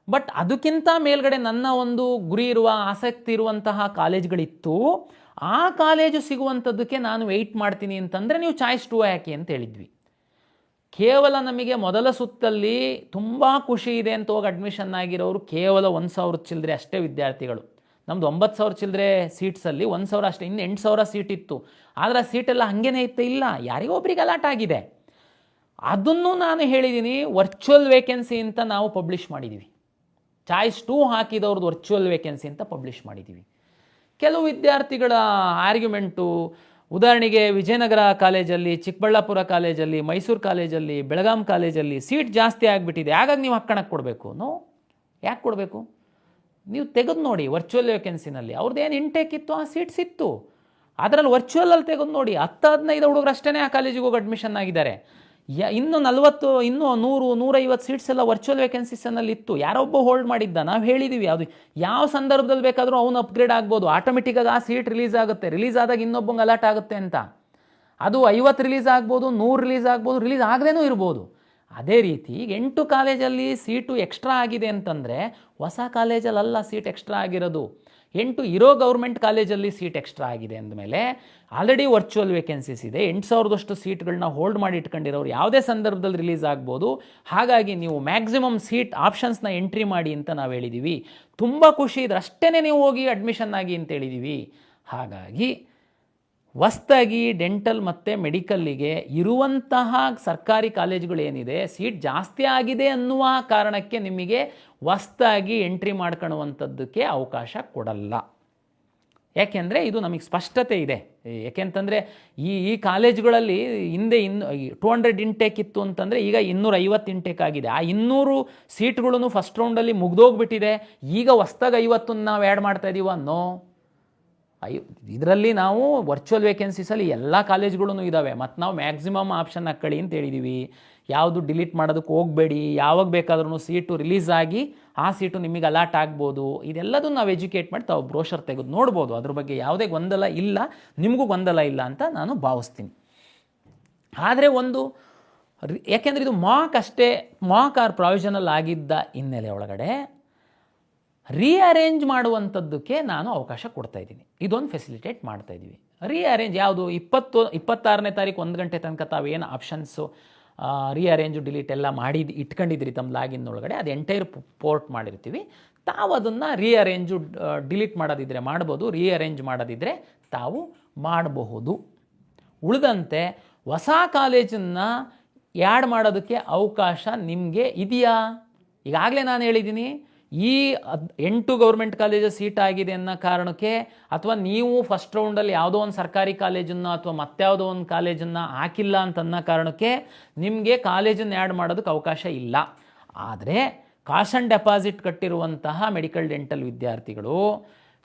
ಬಟ್ ಅದಕ್ಕಿಂತ ಮೇಲ್ಗಡೆ ನನ್ನ ಒಂದು ಗುರಿ ಇರುವ, ಆಸಕ್ತಿ ಇರುವಂತಹ ಕಾಲೇಜ್ಗಳಿತ್ತು, ಆ ಕಾಲೇಜು ಸಿಗುವಂಥದ್ದಕ್ಕೆ ನಾನು ವೆಯ್ಟ್ ಮಾಡ್ತೀನಿ ಅಂತಂದರೆ ನೀವು ಚಾಯ್ಸ್ 2 ಹಾಕಿ ಅಂತ ಹೇಳಿದ್ವಿ. ಕೇವಲ ನಮಗೆ ಮೊದಲ ಸುತ್ತಲ್ಲಿ ತುಂಬ ಖುಷಿ ಇದೆ ಅಂತ ಹೋಗಿ ಅಡ್ಮಿಷನ್ ಆಗಿರೋರು ಕೇವಲ 1,000 ಚಿಲ್ಲರೆ ಅಷ್ಟೇ ವಿದ್ಯಾರ್ಥಿಗಳು. ನಮ್ಮದು 9,000 ಚಿಲ್ಲರೆ ಸೀಟ್ಸಲ್ಲಿ 1,000 ಅಷ್ಟೇ, ಇನ್ನು 8,000 ಸೀಟ್ ಇತ್ತು. ಆದರೆ ಆ ಸೀಟೆಲ್ಲ ಹಾಗೇನೇ ಇತ್ತು, ಇಲ್ಲ ಯಾರಿಗೋ ಒಬ್ರಿಗೆ ಅಲಾಟ್ ಆಗಿದೆ. ಅದನ್ನು ನಾನು ಹೇಳಿದ್ದೀನಿ, ವರ್ಚುವಲ್ ವೇಕೆನ್ಸಿ ಅಂತ ನಾವು ಪಬ್ಲಿಷ್ ಮಾಡಿದ್ದೀವಿ. ಚಾಯ್ಸ್ 2 ಹಾಕಿದವ್ರದ್ದು ವರ್ಚುವಲ್ ವೇಕೆನ್ಸಿ ಅಂತ ಪಬ್ಲಿಷ್ ಮಾಡಿದ್ದೀವಿ. ಕೆಲವು ವಿದ್ಯಾರ್ಥಿಗಳ ಆರ್ಗ್ಯುಮೆಂಟು, ಉದಾಹರಣೆಗೆ ವಿಜಯನಗರ ಕಾಲೇಜಲ್ಲಿ, ಚಿಕ್ಕಬಳ್ಳಾಪುರ ಕಾಲೇಜಲ್ಲಿ, ಮೈಸೂರು ಕಾಲೇಜಲ್ಲಿ, ಬೆಳಗಾಂ ಕಾಲೇಜಲ್ಲಿ ಸೀಟ್ ಜಾಸ್ತಿ ಆಗಿಬಿಟ್ಟಿದೆ, ಹಾಗಾಗಿ ನೀವು ಹಾಕ್ಕೊಳಕ್ಕೆ ಕೊಡಬೇಕು. ಯಾಕೆ ಕೊಡಬೇಕು? ನೀವು ತೆಗೆದು ನೋಡಿ ವರ್ಚುವಲ್ ವೇಕೆನ್ಸಿನಲ್ಲಿ ಅವ್ರದ್ದೇನು ಇಂಟೇಕ್ ಇತ್ತು ಆ ಸೀಟ್ಸ್ ಇತ್ತು, ಅದರಲ್ಲಿ ವರ್ಚುವಲಲ್ಲಿ ತೆಗೆದು ನೋಡಿ 10-15 ಹುಡುಗರು ಅಷ್ಟೇ ಆ ಕಾಲೇಜಿಗೆ ಹೋಗಿ ಅಡ್ಮಿಷನ್ ಆಗಿದ್ದಾರೆ. ಇನ್ನು 40 ಇನ್ನೂ 100-150 ಸೀಟ್ಸ್ ಎಲ್ಲ ವರ್ಚುವಲ್ ವೇಕೆನ್ಸೀಸನ್ನಲ್ಲಿ ಇತ್ತು. ಯಾರೊಬ್ಬ ಹೋಲ್ಡ್ ಮಾಡಿದ್ದ, ನಾವು ಹೇಳಿದ್ದೀವಿ ಅದು ಯಾವ ಸಂದರ್ಭದಲ್ಲಿ ಬೇಕಾದರೂ ಅವನು ಅಪ್ಗ್ರೇಡ್ ಆಗ್ಬೋದು. ಆಟೋಮೆಟಿಕ್ಕಾಗಿ ಆ ಸೀಟ್ ರಿಲೀಸ್ ಆಗುತ್ತೆ, ರಿಲೀಸ್ ಆದಾಗ ಇನ್ನೊಬ್ಬಂಗೆ ಅಲರ್ಟ್ ಆಗುತ್ತೆ ಅಂತ. ಅದು 50 ರಿಲೀಸ್ ಆಗ್ಬೋದು, 100 ರಿಲೀಸ್ ಆಗ್ಬೋದು, ರಿಲೀಸ್ ಆಗದೇನೂ ಇರ್ಬೋದು. ಅದೇ ರೀತಿ ಈಗ 8 ಕಾಲೇಜಲ್ಲಿ ಸೀಟು ಎಕ್ಸ್ಟ್ರಾ ಆಗಿದೆ ಅಂತಂದರೆ ಹೊಸ ಕಾಲೇಜಲ್ಲ ಸೀಟ್ ಎಕ್ಸ್ಟ್ರಾ ಆಗಿರೋದು. 8 ಇರೋ ಗೌರ್ಮೆಂಟ್ ಕಾಲೇಜಲ್ಲಿ ಸೀಟ್ ಎಕ್ಸ್ಟ್ರಾ ಆಗಿದೆ ಅಂದಮೇಲೆ ಆಲ್ರೆಡಿ ವರ್ಚುವಲ್ ವೇಕೆನ್ಸೀಸ್ ಇದೆ. 8,000ದಷ್ಟು ಸೀಟ್ಗಳನ್ನ ಹೋಲ್ಡ್ ಮಾಡಿ ಇಟ್ಕೊಂಡಿರೋರು ಯಾವುದೇ ಸಂದರ್ಭದಲ್ಲಿ ರಿಲೀಸ್ ಆಗ್ಬೋದು. ಹಾಗಾಗಿ ನೀವು ಮ್ಯಾಕ್ಸಿಮಮ್ ಸೀಟ್ ಆಪ್ಷನ್ಸ್ನ ಎಂಟ್ರಿ ಮಾಡಿ ಅಂತ ನಾವು ಹೇಳಿದ್ದೀವಿ. ತುಂಬ ಖುಷಿ ಇದ್ರೆ ಅಷ್ಟೇ ನೀವು ಹೋಗಿ ಅಡ್ಮಿಷನ್ ಆಗಿ ಅಂತ ಹೇಳಿದ್ದೀವಿ. ಹಾಗಾಗಿ ಹೊಸ್ದಾಗಿ ಡೆಂಟಲ್ ಮತ್ತು ಮೆಡಿಕಲ್ಲಿಗೆ ಇರುವಂತಹ ಸರ್ಕಾರಿ ಕಾಲೇಜುಗಳೇನಿದೆ ಸೀಟ್ ಜಾಸ್ತಿ ಆಗಿದೆ ಅನ್ನುವ ಕಾರಣಕ್ಕೆ ನಿಮಗೆ ಹೊಸ್ದಾಗಿ ಎಂಟ್ರಿ ಮಾಡ್ಕೊಳ್ಳುವಂಥದ್ದಕ್ಕೆ ಅವಕಾಶ ಕೊಡಲ್ಲ. ಯಾಕೆಂದರೆ ಇದು ನಮಗೆ ಸ್ಪಷ್ಟತೆ ಇದೆ. ಯಾಕೆಂತಂದರೆ ಈ ಕಾಲೇಜುಗಳಲ್ಲಿ ಹಿಂದೆ 200 ಇಂಟೇಕ್ ಇತ್ತು ಅಂತಂದರೆ ಈಗ 250 ಇಂಟೇಕ್ ಆಗಿದೆ. ಆ 200 ಸೀಟ್ಗಳನ್ನು ಫಸ್ಟ್ ರೌಂಡಲ್ಲಿ ಮುಗ್ದೋಗ್ಬಿಟ್ಟಿದೆ. ಈಗ ಹೊಸ್ದಾಗಿ 50 ನಾವು ಆ್ಯಡ್ ಮಾಡ್ತಾ ಇದ್ದೀವ? ನೋ. ಇದರಲ್ಲಿ ನಾವು ವರ್ಚುವಲ್ ವೇಕೆನ್ಸೀಸಲ್ಲಿ ಎಲ್ಲ ಕಾಲೇಜ್ಗಳೂ ಇದ್ದಾವೆ. ಮತ್ತು ನಾವು ಮ್ಯಾಕ್ಸಿಮಮ್ ಆಪ್ಷನ್ ಹಾಕ್ಕೊಳ್ಳಿ ಅಂತ ಹೇಳಿದ್ದೀವಿ. ಯಾವುದು ಡಿಲೀಟ್ ಮಾಡೋದಕ್ಕೆ ಹೋಗಬೇಡಿ. ಯಾವಾಗ ಬೇಕಾದ್ರೂ ಸೀಟು ರಿಲೀಸ್ ಆಗಿ ಆ ಸೀಟು ನಿಮಗೆ ಅಲಾಟ್ ಆಗ್ಬೋದು. ಇದೆಲ್ಲದನ್ನು ನಾವು ಎಜುಕೇಟ್ ಮಾಡಿ ತಾವು ಬ್ರೋಷರ್ ತೆಗೆದು ನೋಡ್ಬೋದು. ಅದ್ರ ಬಗ್ಗೆ ಯಾವುದೇ ಗೊಂದಲ ಇಲ್ಲ, ನಿಮಗೂ ಗೊಂದಲ ಇಲ್ಲ ಅಂತ ನಾನು ಭಾವಿಸ್ತೀನಿ. ಆದರೆ ಯಾಕೆಂದರೆ ಇದು ಮಾಕ್ ಅಷ್ಟೇ, ಮಾಕ್ ಆರ್ ಪ್ರಾವಿಷನಲ್ ಆಗಿದ್ದ ಹಿನ್ನೆಲೆ ಒಳಗಡೆ ರೀಅರೇಂಜ್ ಮಾಡುವಂಥದ್ದಕ್ಕೆ ನಾನು ಅವಕಾಶ ಕೊಡ್ತಾಯಿದ್ದೀನಿ. ಇದೊಂದು ಫೆಸಿಲಿಟೇಟ್ ಮಾಡ್ತಾಯಿದ್ದೀವಿ. ರೀಅರೇಂಜ್ ಯಾವುದು 26ನೇ ತಾರೀಕು 1 ಗಂಟೆ ತನಕ ತಾವೇನು ಆಪ್ಷನ್ಸು ರೀಅರೇಂಜು ಡಿಲೀಟ್ ಎಲ್ಲ ಇಟ್ಕೊಂಡಿದ್ದೀರಿ ತಮ್ಮ ಲಾಗಿನ್ ಒಳಗಡೆ, ಅದು ಎಂಟೈರ್ ಪೋರ್ಟ್ ಮಾಡಿರ್ತೀವಿ. ತಾವು ಅದನ್ನು ರೀಅರೇಂಜು ಡಿಲೀಟ್ ಮಾಡೋದಿದ್ರೆ ಮಾಡ್ಬೋದು, ರೀಅರೇಂಜ್ ಮಾಡೋದಿದ್ರೆ ತಾವು ಮಾಡಬಹುದು. ಉಳಿದಂತೆ ಹೊಸ ಕಾಲೇಜನ್ನು ಆ್ಯಡ್ ಮಾಡೋದಕ್ಕೆ ಅವಕಾಶ ನಿಮಗೆ ಇದೆಯಾ? ಈಗಾಗಲೇ ನಾನು ಹೇಳಿದ್ದೀನಿ, ಈ 8 ಗೌರ್ಮೆಂಟ್ ಕಾಲೇಜು ಸೀಟ್ ಆಗಿದೆ ಅನ್ನೋ ಕಾರಣಕ್ಕೆ, ಅಥವಾ ನೀವು ಫಸ್ಟ್ ರೌಂಡಲ್ಲಿ ಯಾವುದೋ ಒಂದು ಸರ್ಕಾರಿ ಕಾಲೇಜನ್ನು ಅಥವಾ ಮತ್ತಾವುದೋ ಒಂದು ಕಾಲೇಜನ್ನು ಹಾಕಿಲ್ಲ ಅಂತ ಅನ್ನೋ ಕಾರಣಕ್ಕೆ ನಿಮಗೆ ಕಾಲೇಜನ್ನು ಆ್ಯಡ್ ಮಾಡೋದಕ್ಕೆ ಅವಕಾಶ ಇಲ್ಲ. ಆದರೆ ಕಾಶ್ ಆ್ಯಂಡ್ ಡೆಪಾಸಿಟ್ ಕಟ್ಟಿರುವಂತಹ ಮೆಡಿಕಲ್ ಡೆಂಟಲ್ ವಿದ್ಯಾರ್ಥಿಗಳು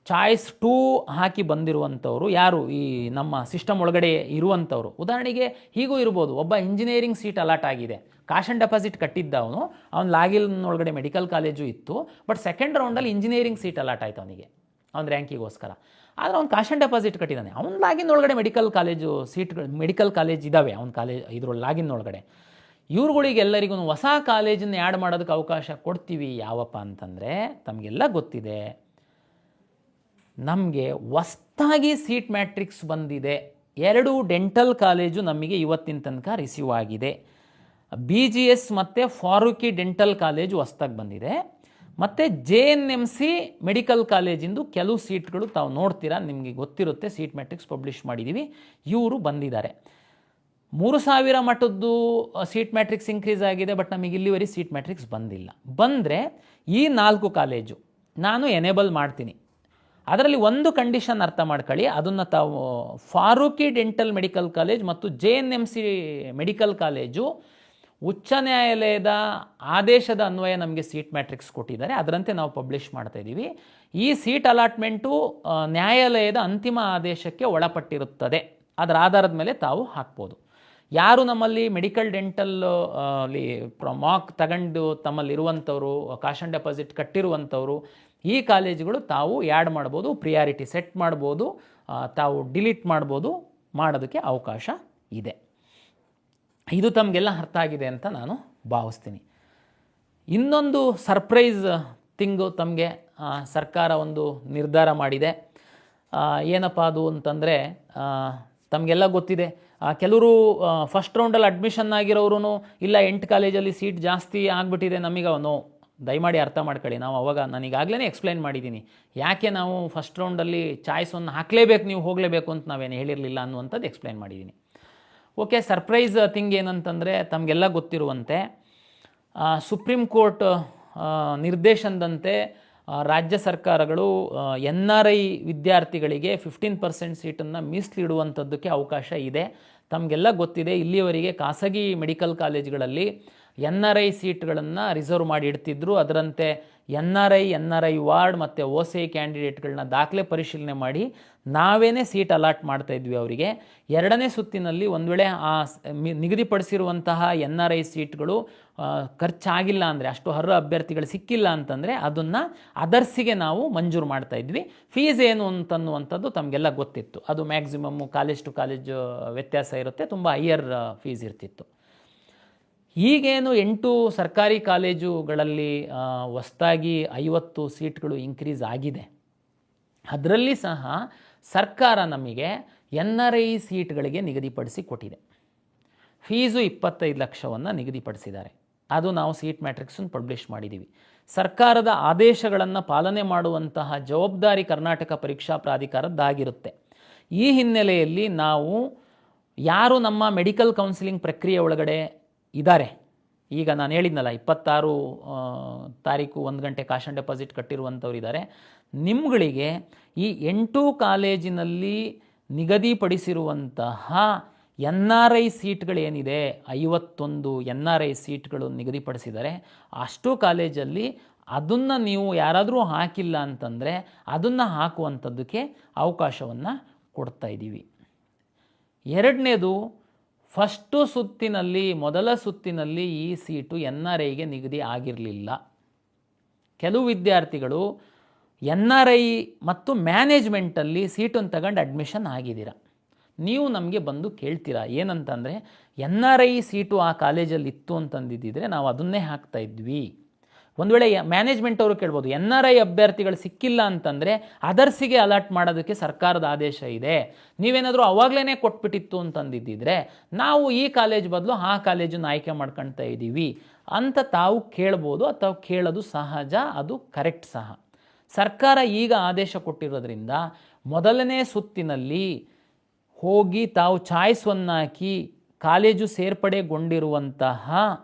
ಚಾಯ್ಸ್ 2 ಹಾಕಿ ಬಂದಿರುವಂಥವ್ರು ಯಾರು ಈ ನಮ್ಮ ಸಿಸ್ಟಮ್ ಒಳಗಡೆ ಇರುವಂಥವ್ರು, ಉದಾಹರಣೆಗೆ ಹೀಗೂ ಇರ್ಬೋದು. ಒಬ್ಬ ಇಂಜಿನಿಯರಿಂಗ್ ಸೀಟ್ ಅಲಾಟ್ ಆಗಿದೆ, ಕಾಶ್ ಆ್ಯಂಡ್ ಡೆಪಾಸಿಟ್ ಕಟ್ಟಿದ್ದ ಅವನ ಲಾಗಿನ್ ಒಳಗಡೆ ಮೆಡಿಕಲ್ ಕಾಲೇಜು ಇತ್ತು. ಬಟ್ ಸೆಕೆಂಡ್ ರೌಂಡಲ್ಲಿ ಇಂಜಿನಿಯರಿಂಗ್ ಸೀಟ್ ಅಲಾಟ್ ಆಯಿತು ಅವನಿಗೆ, ಅವ್ನ ರ್ಯಾಂಕಿಗೋಸ್ಕರ. ಆದರೆ ಅವ್ನು ಕಾಶ್ ಆ್ಯಂಡ್ ಡೆಪಾಸಿಟ್ ಕಟ್ಟಿದ್ದಾನೆ. ಅವ್ನ ಲಾಗಿನ್ ಒಳಗಡೆ ಮೆಡಿಕಲ್ ಕಾಲೇಜ್ ಇದ್ದಾವೆ ಅವ್ನ ಇದ್ರೊಳಗೆ ಲಾಗಿನ್ ಒಳಗಡೆ. ಇವ್ರುಗಳಿಗೆಲ್ಲರಿಗೂ ಹೊಸ ಕಾಲೇಜನ್ನು ಆ್ಯಡ್ ಮಾಡೋದಕ್ಕೆ ಅವಕಾಶ ಕೊಡ್ತೀವಿ. ಯಾವಪ್ಪ ಅಂತಂದರೆ ತಮಗೆಲ್ಲ ಗೊತ್ತಿದೆ, ನಮಗೆ ಹೊಸ್ದಾಗಿ ಸೀಟ್ ಮ್ಯಾಟ್ರಿಕ್ಸ್ ಬಂದಿದೆ. 2 ಡೆಂಟಲ್ ಕಾಲೇಜು ನಮಗೆ ಇವತ್ತಿನ ತನಕ ರಿಸೀವ್ ಆಗಿದೆ. BGS ಮತ್ತು ಫಾರೂಕಿ ಡೆಂಟಲ್ ಕಾಲೇಜು ಹೊಸ್ದಾಗಿ ಬಂದಿದೆ. ಮತ್ತು JNMC ಮೆಡಿಕಲ್ ಕಾಲೇಜಿಂದು ಕೆಲವು ಸೀಟ್ಗಳು ತಾವು ನೋಡ್ತೀರಾ, ನಿಮಗೆ ಗೊತ್ತಿರುತ್ತೆ, ಸೀಟ್ ಮ್ಯಾಟ್ರಿಕ್ಸ್ ಪಬ್ಲಿಷ್ ಮಾಡಿದ್ದೀವಿ. ಇವರು ಬಂದಿದ್ದಾರೆ. 3,000 ಮಟ್ಟದ್ದು ಸೀಟ್ ಮ್ಯಾಟ್ರಿಕ್ಸ್ ಇನ್ಕ್ರೀಸ್ ಆಗಿದೆ. ಬಟ್ ನಮಗೆ ಇಲ್ಲಿವರೆಗೆ ಸೀಟ್ ಮ್ಯಾಟ್ರಿಕ್ಸ್ ಬಂದಿಲ್ಲ. ಬಂದರೆ ಈ 4 ಕಾಲೇಜು ನಾನು ಎನೇಬಲ್ ಮಾಡ್ತೀನಿ. ಅದರಲ್ಲಿ ಒಂದು ಕಂಡೀಷನ್ ಅರ್ಥ ಮಾಡ್ಕೊಳ್ಳಿ, ಅದನ್ನು ತಾವು ಫಾರೂಕಿ ಡೆಂಟಲ್ ಮೆಡಿಕಲ್ ಕಾಲೇಜ್ ಮತ್ತು JNMC ಮೆಡಿಕಲ್ ಕಾಲೇಜು ಉಚ್ಚ ನ್ಯಾಯಾಲಯದ ಆದೇಶದ ಅನ್ವಯ ನಮಗೆ ಸೀಟ್ ಮ್ಯಾಟ್ರಿಕ್ಸ್ ಕೊಟ್ಟಿದ್ದಾರೆ. ಅದರಂತೆ ನಾವು ಪಬ್ಲಿಷ್ ಮಾಡ್ತಾಯಿದ್ದೀವಿ. ಈ ಸೀಟ್ ಅಲಾಟ್ಮೆಂಟು ನ್ಯಾಯಾಲಯದ ಅಂತಿಮ ಆದೇಶಕ್ಕೆ ಒಳಪಟ್ಟಿರುತ್ತದೆ. ಅದರ ಆಧಾರದ ಮೇಲೆ ತಾವು ಹಾಕ್ಬೋದು. ಯಾರು ನಮ್ಮಲ್ಲಿ ಮೆಡಿಕಲ್ ಡೆಂಟಲ್ ಮಾಕ್ ತಗೊಂಡು ತಮ್ಮಲ್ಲಿರುವಂಥವ್ರು, ಕಾಶ್ ಆ್ಯಂಡ್ ಡೆಪಾಸಿಟ್ ಕಟ್ಟಿರುವಂಥವ್ರು, ಈ ಕಾಲೇಜುಗಳು ತಾವು ಆ್ಯಡ್ ಮಾಡ್ಬೋದು, ಪ್ರಿಯಾರಿಟಿ ಸೆಟ್ ಮಾಡ್ಬೋದು, ತಾವು ಡಿಲೀಟ್ ಮಾಡ್ಬೋದು, ಮಾಡೋದಕ್ಕೆ ಅವಕಾಶ ಇದೆ. ಇದು ತಮಗೆಲ್ಲ ಅರ್ಥ ಆಗಿದೆ ಅಂತ ನಾನು ಭಾವಿಸ್ತೀನಿ. ಇನ್ನೊಂದು ಸರ್ಪ್ರೈಸ್ ಥಿಂಗು ತಮಗೆ ಸರ್ಕಾರ ಒಂದು ನಿರ್ಧಾರ ಮಾಡಿದೆ. ಏನಪ್ಪ ಅದು ಅಂತಂದರೆ, ತಮಗೆಲ್ಲ ಗೊತ್ತಿದೆ, ಕೆಲವರು ಫಸ್ಟ್ ರೌಂಡಲ್ಲಿ ಅಡ್ಮಿಷನ್ ಆಗಿರೋರು ಇಲ್ಲ 8 ಕಾಲೇಜಲ್ಲಿ ಸೀಟ್ ಜಾಸ್ತಿ ಆಗಿಬಿಟ್ಟಿದೆ ನಮಗೆ, ದಯಮಾಡಿ ಅರ್ಥ ಮಾಡ್ಕೊಳ್ಳಿ. ನಾವು ಅವಾಗ ನನಗಾಗಲೇ ಎಕ್ಸ್ಪ್ಲೈನ್ ಮಾಡಿದ್ದೀನಿ, ಯಾಕೆ ನಾವು ಫಸ್ಟ್ ರೌಂಡಲ್ಲಿ ಚಾಯ್ಸನ್ನು ಹಾಕಲೇಬೇಕು, ನೀವು ಹೋಗಲೇಬೇಕು ಅಂತ ನಾವೇನು ಹೇಳಿರಲಿಲ್ಲ ಅನ್ನುವಂಥದ್ದು ಎಕ್ಸ್ಪ್ಲೈನ್ ಮಾಡಿದ್ದೀನಿ. ಓಕೆ, ಸರ್ಪ್ರೈಸ್ ಥಿಂಗ್ ಏನಂತಂದರೆ, ತಮಗೆಲ್ಲ ಗೊತ್ತಿರುವಂತೆ ಸುಪ್ರೀಂ ಕೋರ್ಟ್ ನಿರ್ದೇಶನದಂತೆ ರಾಜ್ಯ ಸರ್ಕಾರಗಳು NRI ವಿದ್ಯಾರ್ಥಿಗಳಿಗೆ 15% ಸೀಟನ್ನು ಮೀಸಲಿಡುವಂಥದ್ದಕ್ಕೆ ಅವಕಾಶ ಇದೆ. ತಮಗೆಲ್ಲ ಗೊತ್ತಿದೆ, ಇಲ್ಲಿಯವರೆಗೆ ಖಾಸಗಿ ಮೆಡಿಕಲ್ ಕಾಲೇಜುಗಳಲ್ಲಿ NRI ಸೀಟ್ಗಳನ್ನು ರಿಸರ್ವ್ ಮಾಡಿ ಇಡ್ತಿದ್ರು. ಅದರಂತೆ NRI ವಾರ್ಡ್ ಮತ್ತು OCI ಕ್ಯಾಂಡಿಡೇಟ್ಗಳನ್ನ ದಾಖಲೆ ಪರಿಶೀಲನೆ ಮಾಡಿ ನಾವೇನೇ ಸೀಟ್ ಅಲಾಟ್ ಮಾಡ್ತಾ ಇದ್ವಿ ಅವರಿಗೆ. ಎರಡನೇ ಸುತ್ತಿನಲ್ಲಿ ಒಂದು ವೇಳೆ ಆ ನಿಗದಿಪಡಿಸಿರುವಂತಹ NRI ಸೀಟ್ಗಳು ಖರ್ಚಾಗಿಲ್ಲ ಅಂದರೆ, ಅಷ್ಟು ಅರ್ಹ ಅಭ್ಯರ್ಥಿಗಳು ಸಿಕ್ಕಿಲ್ಲ ಅಂತಂದರೆ ಅದನ್ನು ಅದರ್ಸಿಗೆ ನಾವು ಮಂಜೂರು ಮಾಡ್ತಾ ಇದ್ವಿ. ಫೀಸ್ ಏನು ಅಂತನ್ನುವಂಥದ್ದು ತಮಗೆಲ್ಲ ಗೊತ್ತಿತ್ತು. ಅದು ಮ್ಯಾಕ್ಸಿಮಮ್ಮು ಕಾಲೇಜ್ ಟು ಕಾಲೇಜ್ ವ್ಯತ್ಯಾಸ ಇರುತ್ತೆ, ತುಂಬ ಹೈಯರ್ ಫೀಸ್ ಇರ್ತಿತ್ತು. ಈಗೇನು 8 ಸರ್ಕಾರಿ ಕಾಲೇಜುಗಳಲ್ಲಿ ಹೊಸದಾಗಿ 50 ಸೀಟ್ಗಳು ಇನ್ಕ್ರೀಸ್ ಆಗಿದೆ, ಅದರಲ್ಲಿ ಸಹ ಸರ್ಕಾರ ನಮಗೆ NRI ಸೀಟ್ಗಳಿಗೆ ನಿಗದಿಪಡಿಸಿ ಕೊಟ್ಟಿದೆ. ಫೀಸು 25 ಲಕ್ಷವನ್ನು ನಿಗದಿಪಡಿಸಿದ್ದಾರೆ. ಅದು ನಾವು ಸೀಟ್ ಮ್ಯಾಟ್ರಿಕ್ಸನ್ನು ಪಬ್ಲಿಷ್ ಮಾಡಿದ್ದೀವಿ. ಸರ್ಕಾರದ ಆದೇಶಗಳನ್ನು ಪಾಲನೆ ಮಾಡುವಂತಹ ಜವಾಬ್ದಾರಿ ಕರ್ನಾಟಕ ಪರೀಕ್ಷಾ ಪ್ರಾಧಿಕಾರದ್ದಾಗಿರುತ್ತೆ. ಈ ಹಿನ್ನೆಲೆಯಲ್ಲಿ ನಾವು ಯಾರು ನಮ್ಮ ಮೆಡಿಕಲ್ ಕೌನ್ಸಿಲಿಂಗ್ ಪ್ರಕ್ರಿಯೆ ಒಳಗಡೆ ಇದ್ದಾರೆ, ಈಗ ನಾನು ಹೇಳಿದ್ನಲ್ಲ 26 ತಾರೀಕು 1 ಗಂಟೆ ಕಾಶನ್ ಡೆಪಾಸಿಟ್ ಕಟ್ಟಿರುವಂಥವ್ರು ಇದ್ದಾರೆ, ನಿಮ್ಗಳಿಗೆ ಈ 8 ಕಾಲೇಜಿನಲ್ಲಿ ನಿಗದಿಪಡಿಸಿರುವಂತಹ NRI ಸೀಟ್ಗಳೇನಿದೆ, 51 NRI ಸೀಟ್ಗಳು ನಿಗದಿಪಡಿಸಿದ್ದಾರೆ. ಅಷ್ಟು ಕಾಲೇಜಲ್ಲಿ ಅದನ್ನು ನೀವು ಯಾರಾದರೂ ಹಾಕಿಲ್ಲ ಅಂತಂದರೆ ಅದನ್ನು ಹಾಕುವಂಥದ್ದಕ್ಕೆ ಅವಕಾಶವನ್ನು ಕೊಡ್ತಾ ಇದ್ದೀವಿ. ಎರಡನೇದು, ಫಸ್ಟು ಸುತ್ತಿನಲ್ಲಿ, ಮೊದಲ ಸುತ್ತಿನಲ್ಲಿ ಈ ಸೀಟು NRIಗೆ ನಿಗದಿ ಆಗಿರಲಿಲ್ಲ. ಕೆಲವು ವಿದ್ಯಾರ್ಥಿಗಳು NRI ಮತ್ತು ಮ್ಯಾನೇಜ್ಮೆಂಟಲ್ಲಿ ಸೀಟನ್ನು ತಗೊಂಡು ಅಡ್ಮಿಷನ್ ಆಗಿದ್ದೀರ. ನೀವು ನಮಗೆ ಬಂದು ಕೇಳ್ತೀರಾ ಏನಂತಂದರೆ, NRI ಸೀಟು ಆ ಕಾಲೇಜಲ್ಲಿ ಇತ್ತು ಅಂತಂದಿದ್ದರೆ ನಾವು ಅದನ್ನೇ ಹಾಕ್ತಾ ಇದ್ವಿ. ಒಂದು ವೇಳೆ ಮ್ಯಾನೇಜ್ಮೆಂಟ್ ಅವರು ಕೇಳ್ಬೋದು, NRI ಅಭ್ಯರ್ಥಿಗಳು ಸಿಕ್ಕಿಲ್ಲ ಅಂತಂದರೆ ಅದರ್ಸಿಗೆ ಅಲಾಟ್ ಮಾಡೋದಕ್ಕೆ ಸರ್ಕಾರದ ಆದೇಶ ಇದೆ, ನೀವೇನಾದರೂ ಅವಾಗಲೇ ಕೊಟ್ಬಿಟ್ಟಿತ್ತು ಅಂತಂದಿದ್ದರೆ ನಾವು ಈ ಕಾಲೇಜ್ ಬದಲು ಆ ಕಾಲೇಜನ್ನು ಆಯ್ಕೆ ಮಾಡ್ಕೊಳ್ತಾ ಇದ್ದೀವಿ ಅಂತ ತಾವು ಕೇಳ್ಬೋದು, ಅಥವಾ ಕೇಳೋದು ಸಹಜ, ಅದು ಕರೆಕ್ಟ್ ಸಹ. ಸರ್ಕಾರ ಈಗ ಆದೇಶ ಕೊಟ್ಟಿರೋದ್ರಿಂದ ಮೊದಲನೇ ಸುತ್ತಿನಲ್ಲಿ ಹೋಗಿ ತಾವು ಚಾಯ್ಸನ್ನು ಹಾಕಿ ಕಾಲೇಜು ಸೇರ್ಪಡೆಗೊಂಡಿರುವಂತಹ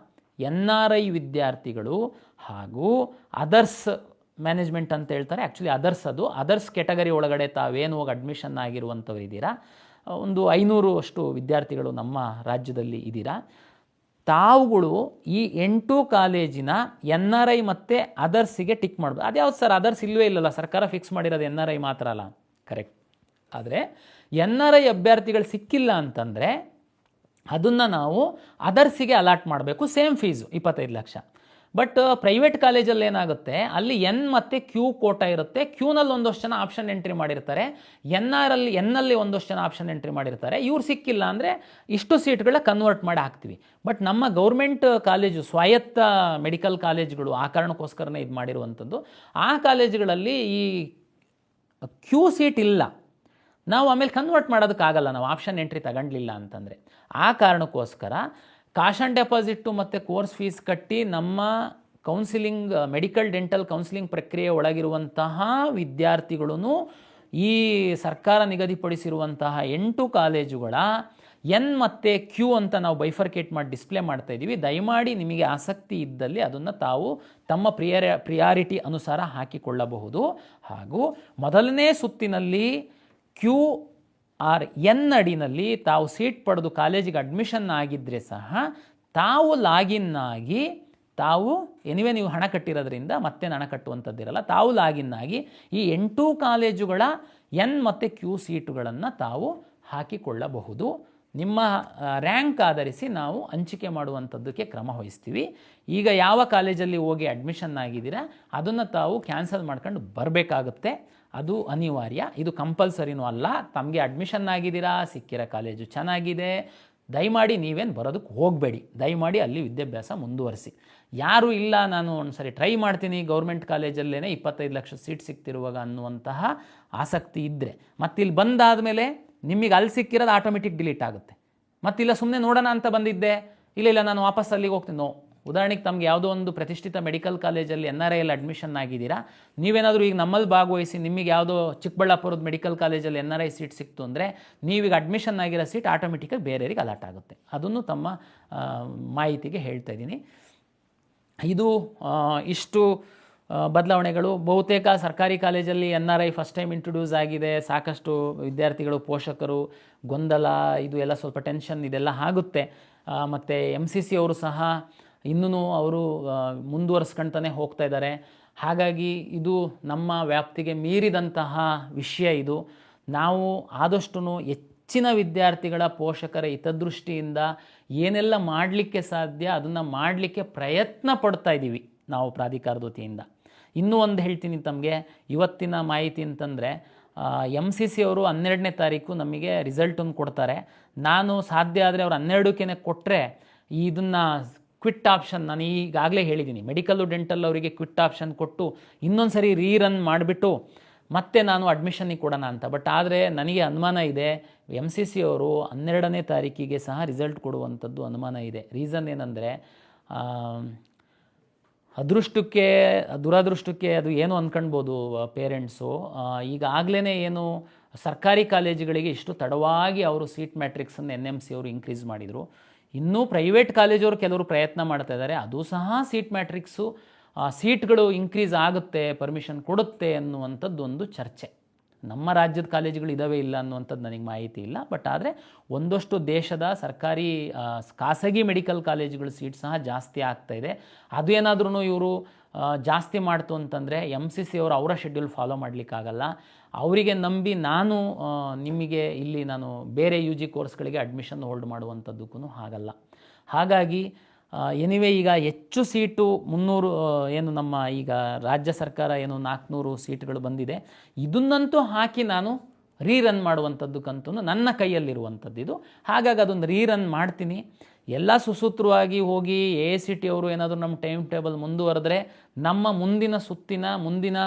NRI ವಿದ್ಯಾರ್ಥಿಗಳು ಹಾಗೂ ಅದರ್ಸ್ ಮ್ಯಾನೇಜ್ಮೆಂಟ್ ಅಂತ ಹೇಳ್ತಾರೆ, ಆ್ಯಕ್ಚುಲಿ ಅದರ್ಸ್ ಕೆಟಗರಿ ಒಳಗಡೆ ತಾವೇನು ಹೋಗಿ ಅಡ್ಮಿಷನ್ ಆಗಿರುವಂಥವ್ರು ಇದ್ದೀರಾ, ಒಂದು 500 ಅಷ್ಟು ವಿದ್ಯಾರ್ಥಿಗಳು ನಮ್ಮ ರಾಜ್ಯದಲ್ಲಿ ಇದ್ದೀರಾ. ತಾವುಗಳು ಈ 8 ಕಾಲೇಜಿನ NRI ಮತ್ತು ಅದರ್ಸಿಗೆ ಟಿಕ್ ಮಾಡ್ಬೋದು. ಅದ್ಯಾವ್ದು ಸರ್, ಅದರ್ಸ್ ಇಲ್ಲವೇ ಇಲ್ಲಲ್ಲ, ಸರ್ಕಾರ ಫಿಕ್ಸ್ ಮಾಡಿರೋದು NRI ಮಾತ್ರ ಅಲ್ಲ, ಕರೆಕ್ಟ್. ಆದರೆ NRI ಅಭ್ಯರ್ಥಿಗಳು ಸಿಕ್ಕಿಲ್ಲ ಅಂತಂದರೆ ಅದನ್ನು ನಾವು ಅದರ್ಸಿಗೆ ಅಲಾಟ್ ಮಾಡಬೇಕು, same fees 25 lakh. But private ಕಾಲೇಜಲ್ಲಿ ಏನಾಗುತ್ತೆ, ಅಲ್ಲಿ N ಮತ್ತು Q ಕೋಟಾ ಇರುತ್ತೆ. ಕ್ಯೂನಲ್ಲಿ ಒಂದಷ್ಟು ಜನ ಆಪ್ಷನ್ ಎಂಟ್ರಿ ಮಾಡಿರ್ತಾರೆ, ಎನ್ನಲ್ಲಿ ಒಂದಷ್ಟು ಜನ ಆಪ್ಷನ್ ಎಂಟ್ರಿ ಮಾಡಿರ್ತಾರೆ. ಇವ್ರು ಸಿಕ್ಕಿಲ್ಲ ಅಂದರೆ ಇಷ್ಟು ಸೀಟ್ಗಳ ಕನ್ವರ್ಟ್ ಮಾಡಿ ಹಾಕ್ತೀವಿ. ಬಟ್ ನಮ್ಮ ಗೌರ್ಮೆಂಟ್ ಕಾಲೇಜು, ಸ್ವಾಯತ್ತ ಮೆಡಿಕಲ್ ಕಾಲೇಜುಗಳು ಆ ಕಾರಣಕ್ಕೋಸ್ಕರನೇ ಇದು ಮಾಡಿರುವಂಥದ್ದು. ಆ ಕಾಲೇಜುಗಳಲ್ಲಿ ಈ ಕ್ಯೂ ಸೀಟ್ ಇಲ್ಲ, ನಾವು ಆಮೇಲೆ ಕನ್ವರ್ಟ್ ಮಾಡೋದಕ್ಕಾಗಲ್ಲ, ನಾವು ಆಪ್ಷನ್ ಎಂಟ್ರಿ ತಗೊಂಡಿಲ್ಲ ಅಂತಂದರೆ. ಆ ಕಾರಣಕ್ಕೋಸ್ಕರ ಕಾಶನ್ ಡೆಪಾಸಿಟ್ಟು ಮತ್ತು ಕೋರ್ಸ್ ಫೀಸ್ ಕಟ್ಟಿ ನಮ್ಮ ಕೌನ್ಸಿಲಿಂಗ್, ಮೆಡಿಕಲ್ ಡೆಂಟಲ್ ಕೌನ್ಸಿಲಿಂಗ್ ಪ್ರಕ್ರಿಯೆ ಒಳಗಿರುವಂತಹ ವಿದ್ಯಾರ್ಥಿಗಳು ಈ ಸರ್ಕಾರ ನಿಗದಿಪಡಿಸಿರುವಂತಹ 8 ಕಾಲೇಜುಗಳ N ಮತ್ತು Q ಅಂತ ನಾವು ಬೈಫರ್ಕೇಟ್ ಮಾಡಿ ಡಿಸ್ಪ್ಲೇ ಮಾಡ್ತಾ ಇದ್ದೀವಿ. ದಯಮಾಡಿ ನಿಮಗೆ ಆಸಕ್ತಿ ಇದ್ದಲ್ಲಿ ಅದನ್ನು ತಾವು ತಮ್ಮ ಪ್ರಿಯಾರಿಟಿ ಅನುಸಾರ ಹಾಕಿಕೊಳ್ಳಬಹುದು. ಹಾಗೂ ಮೊದಲನೇ ಸುತ್ತಿನಲ್ಲಿ QRN ಅಡಿನಲ್ಲಿ ತಾವು ಸೀಟ್ ಪಡೆದು ಕಾಲೇಜಿಗೆ ಅಡ್ಮಿಷನ್ ಆಗಿದ್ದರೆ ಸಹ ತಾವು ಲಾಗಿನ್ ಆಗಿ, ತಾವು ಎನಿವೆ ನೀವು ಹಣ ಕಟ್ಟಿರೋದ್ರಿಂದ ಮತ್ತೆ ಹಣ ಕಟ್ಟುವಂಥದ್ದಿರಲ್ಲ, ತಾವು ಲಾಗಿನ್ ಆಗಿ ಈ 8 ಕಾಲೇಜುಗಳ N ಮತ್ತು Q ಸೀಟುಗಳನ್ನು ತಾವು ಹಾಕಿಕೊಳ್ಳಬಹುದು. ನಿಮ್ಮ ರ್ಯಾಂಕ್ ಆಧರಿಸಿ ನಾವು ಹಂಚಿಕೆ ಮಾಡುವಂಥದ್ದಕ್ಕೆ ಕ್ರಮ ವಹಿಸ್ತೀವಿ. ಈಗ ಯಾವ ಕಾಲೇಜಲ್ಲಿ ಹೋಗಿ ಅಡ್ಮಿಷನ್ ಆಗಿದ್ದೀರಾ ಅದನ್ನು ತಾವು ಕ್ಯಾನ್ಸಲ್ ಮಾಡ್ಕೊಂಡು ಬರಬೇಕಾಗುತ್ತೆ, ಅದು ಅನಿವಾರ್ಯ. ಇದು ಕಂಪಲ್ಸರಿನೂ ಅಲ್ಲ. ತಮಗೆ ಅಡ್ಮಿಷನ್ ಆಗಿದ್ದೀರಾ, ಸಿಕ್ಕಿರೋ ಕಾಲೇಜು ಚೆನ್ನಾಗಿದೆ, ದಯಮಾಡಿ ನೀವೇನು ಬರೋದಕ್ಕೆ ಹೋಗಬೇಡಿ, ದಯಮಾಡಿ ಅಲ್ಲಿ ವಿದ್ಯಾಭ್ಯಾಸ ಮುಂದುವರಿಸಿ. ಯಾರು ಇಲ್ಲ ನಾನು ಒಂದು ಸರಿ ಟ್ರೈ ಮಾಡ್ತೀನಿ ಗೌರ್ಮೆಂಟ್ ಕಾಲೇಜಲ್ಲೇ 25 ಲಕ್ಷ ಸೀಟ್ ಸಿಗ್ತಿರುವಾಗ ಅನ್ನುವಂತಹ ಆಸಕ್ತಿ ಇದ್ದರೆ, ಮತ್ತಿಲ್ಲಿ ಬಂದಾದ ಮೇಲೆ ನಿಮಗೆ ಅಲ್ಲಿ ಸಿಕ್ಕಿರೋದು ಆಟೋಮೆಟಿಕ್ ಡಿಲೀಟ್ ಆಗುತ್ತೆ. ಮತ್ತಿಲ್ಲ ಸುಮ್ಮನೆ ನೋಡೋಣ ಅಂತ ಬಂದಿದ್ದೆ, ಇಲ್ಲ ನಾನು ವಾಪಸ್ ಅಲ್ಲಿಗೆ ಹೋಗ್ತೀನಿ. ನೋ, ಉದಾಹರಣೆಗೆ ತಮಗೆ ಯಾವುದೋ ಒಂದು ಪ್ರತಿಷ್ಠಿತ ಮೆಡಿಕಲ್ ಕಾಲೇಜಲ್ಲಿ NRIಯಲ್ಲಿ ಅಡ್ಮಿಷನ್ ಆಗಿದ್ದೀರಾ, ನೀವೇನಾದರೂ ಈಗ ನಮ್ಮಲ್ಲಿ ಭಾಗವಹಿಸಿ ನಿಮಗೆ ಯಾವುದೋ ಚಿಕ್ಕಬಳ್ಳಾಪುರದ ಮೆಡಿಕಲ್ ಕಾಲೇಜಲ್ಲಿ NRI ಸೀಟ್ ಸಿಕ್ತು ಅಂದರೆ ನೀವೀಗ ಅಡ್ಮಿಷನ್ ಆಗಿರೋ ಸೀಟ್ ಆಟೋಮೆಟಿಕಾಗಿ ಬೇರೆಯವರಿಗೆ ಅಲಾಟ್ ಆಗುತ್ತೆ. ಅದನ್ನು ತಮ್ಮ ಮಾಹಿತಿಗೆ ಹೇಳ್ತಾ ಇದ್ದೀನಿ. ಇದು ಇಷ್ಟು ಬದಲಾವಣೆಗಳು. ಬಹುತೇಕ ಸರ್ಕಾರಿ ಕಾಲೇಜಲ್ಲಿ NRI ಫಸ್ಟ್ ಟೈಮ್ ಇಂಟ್ರೊಡ್ಯೂಸ್ ಆಗಿದೆ. ಸಾಕಷ್ಟು ವಿದ್ಯಾರ್ಥಿಗಳು, ಪೋಷಕರು ಗೊಂದಲ, ಇದು ಎಲ್ಲ ಸ್ವಲ್ಪ ಟೆನ್ಷನ್ ಇದೆಲ್ಲ ಆಗುತ್ತೆ. ಮತ್ತು MCC ಅವರು ಸಹ ಇನ್ನೂ ಅವರು ಮುಂದುವರಿಸ್ಕೊಳ್ತಾನೆ ಹೋಗ್ತಾ ಇದ್ದಾರೆ. ಹಾಗಾಗಿ ಇದು ನಮ್ಮ ವ್ಯಾಪ್ತಿಗೆ ಮೀರಿದಂತಹ ವಿಷಯ. ಇದು ನಾವು ಆದಷ್ಟು ಹೆಚ್ಚಿನ ವಿದ್ಯಾರ್ಥಿಗಳ ಪೋಷಕರ ಹಿತದೃಷ್ಟಿಯಿಂದ ಏನೆಲ್ಲ ಮಾಡಲಿಕ್ಕೆ ಸಾಧ್ಯ ಅದನ್ನು ಮಾಡಲಿಕ್ಕೆ ಪ್ರಯತ್ನ ಪಡ್ತಾ ಇದ್ದೀವಿ ನಾವು ಪ್ರಾಧಿಕಾರದ ವತಿಯಿಂದ. ಇನ್ನೂ ಒಂದು ಹೇಳ್ತೀನಿ ತಮಗೆ, ಇವತ್ತಿನ ಮಾಹಿತಿ ಅಂತಂದರೆ MCC ಅವರು 12ನೇ ತಾರೀಕು ನಮಗೆ ರಿಸಲ್ಟನ್ನು ಕೊಡ್ತಾರೆ. ನಾನು ಸಾಧ್ಯ ಆದರೆ ಅವ್ರು 12ಕ್ಕೆ ಕೊಟ್ಟರೆ ಇದನ್ನು ಕ್ವಿಟ್ ಆಪ್ಷನ್, ನಾನು ಈಗಾಗಲೇ ಹೇಳಿದ್ದೀನಿ, ಮೆಡಿಕಲ್ಲು ಡೆಂಟಲ್ ಅವರಿಗೆ ಕ್ವಿಟ್ ಆಪ್ಷನ್ ಕೊಟ್ಟು ಇನ್ನೊಂದು ಸರಿ ರೀರನ್ ಮಾಡಿಬಿಟ್ಟು ಮತ್ತೆ ನಾನು ಅಡ್ಮಿಷನ್ನಿಗೆ ಕೊಡೋಣ ಅಂತ. ಬಟ್ ಆದರೆ ನನಗೆ ಅನುಮಾನ ಇದೆ, MCC ಅವರು 12ನೇ ತಾರೀಕಿಗೆ ಸಹ ರಿಸಲ್ಟ್ ಕೊಡುವಂಥದ್ದು ಅನುಮಾನ ಇದೆ. ರೀಸನ್ ಏನಂದರೆ, ಅದೃಷ್ಟಕ್ಕೆ ದುರದೃಷ್ಟಕ್ಕೆ ಅದು ಏನು ಅಂದ್ಕೊಳ್ಬೋದು ಪೇರೆಂಟ್ಸು, ಈಗಾಗಲೇ ಏನು ಸರ್ಕಾರಿ ಕಾಲೇಜುಗಳಿಗೆ ಇಷ್ಟು ತಡವಾಗಿ ಅವರು ಸೀಟ್ ಮ್ಯಾಟ್ರಿಕ್ಸನ್ನು NMC ಅವರು ಇನ್ಕ್ರೀಸ್ ಮಾಡಿದರು. ಇನ್ನೂ ಪ್ರೈವೇಟ್ ಕಾಲೇಜವರು ಕೆಲವರು ಪ್ರಯತ್ನ ಮಾಡ್ತಾ ಇದ್ದಾರೆ, ಅದು ಸಹ ಸೀಟ್ ಮ್ಯಾಟ್ರಿಕ್ಸು ಸೀಟ್ಗಳು ಇನ್ಕ್ರೀಸ್ ಆಗುತ್ತೆ, ಪರ್ಮಿಷನ್ ಕೊಡುತ್ತೆ ಅನ್ನುವಂಥದ್ದು ಒಂದು ಚರ್ಚೆ. ನಮ್ಮ ರಾಜ್ಯದ ಕಾಲೇಜುಗಳು ಇದ್ದಾವೆ ಇಲ್ಲ ಅನ್ನುವಂಥದ್ದು ನನಗೆ ಮಾಹಿತಿ ಇಲ್ಲ. ಬಟ್ ಆದರೆ ಒಂದಷ್ಟು ದೇಶದ ಸರ್ಕಾರಿ ಖಾಸಗಿ ಮೆಡಿಕಲ್ ಕಾಲೇಜುಗಳ ಸೀಟ್ ಸಹ ಜಾಸ್ತಿ ಆಗ್ತಾಯಿದೆ. ಅದು ಏನಾದ್ರೂ ಇವರು ಜಾಸ್ತಿ ಮಾಡ್ತು ಅಂತಂದರೆ MCC ಅವರು ಅವರ ಶೆಡ್ಯೂಲ್ ಫಾಲೋ ಮಾಡಲಿಕ್ಕಾಗಲ್ಲ. ಅವರಿಗೆ ನಂಬಿ ನಾನು ನಿಮಗೆ ಇಲ್ಲಿ ನಾನು ಬೇರೆ UG ಕೋರ್ಸ್ಗಳಿಗೆ ಅಡ್ಮಿಷನ್ ಹೋಲ್ಡ್ ಮಾಡುವಂಥದ್ದಕ್ಕೂ ಆಗಲ್ಲ. ಹಾಗಾಗಿ ಎನಿವೇ ಈಗ ಹೆಚ್ಚು ಸೀಟು 300 ಏನು ನಮ್ಮ ಈಗ ರಾಜ್ಯ ಸರ್ಕಾರ ಏನು 400 ಸೀಟ್ಗಳು ಬಂದಿದೆ, ಇದನ್ನಂತೂ ಹಾಕಿ ನಾನು ರೀರನ್ ಮಾಡುವಂಥದ್ದಕ್ಕಂತೂ ನನ್ನ ಕೈಯಲ್ಲಿರುವಂಥದ್ದು ಇದು. ಹಾಗಾಗಿ ಅದೊಂದು ರೀರನ್ ಮಾಡ್ತೀನಿ. ಎಲ್ಲ ಸುಸೂತ್ರವಾಗಿ ಹೋಗಿ AICT ಅವರು ಏನಾದರೂ ನಮ್ಮ ಟೈಮ್ ಟೇಬಲ್ ಮುಂದುವರೆದ್ರೆ ನಮ್ಮ ಮುಂದಿನ ಸುತ್ತಿನ ಮುಂದಿನ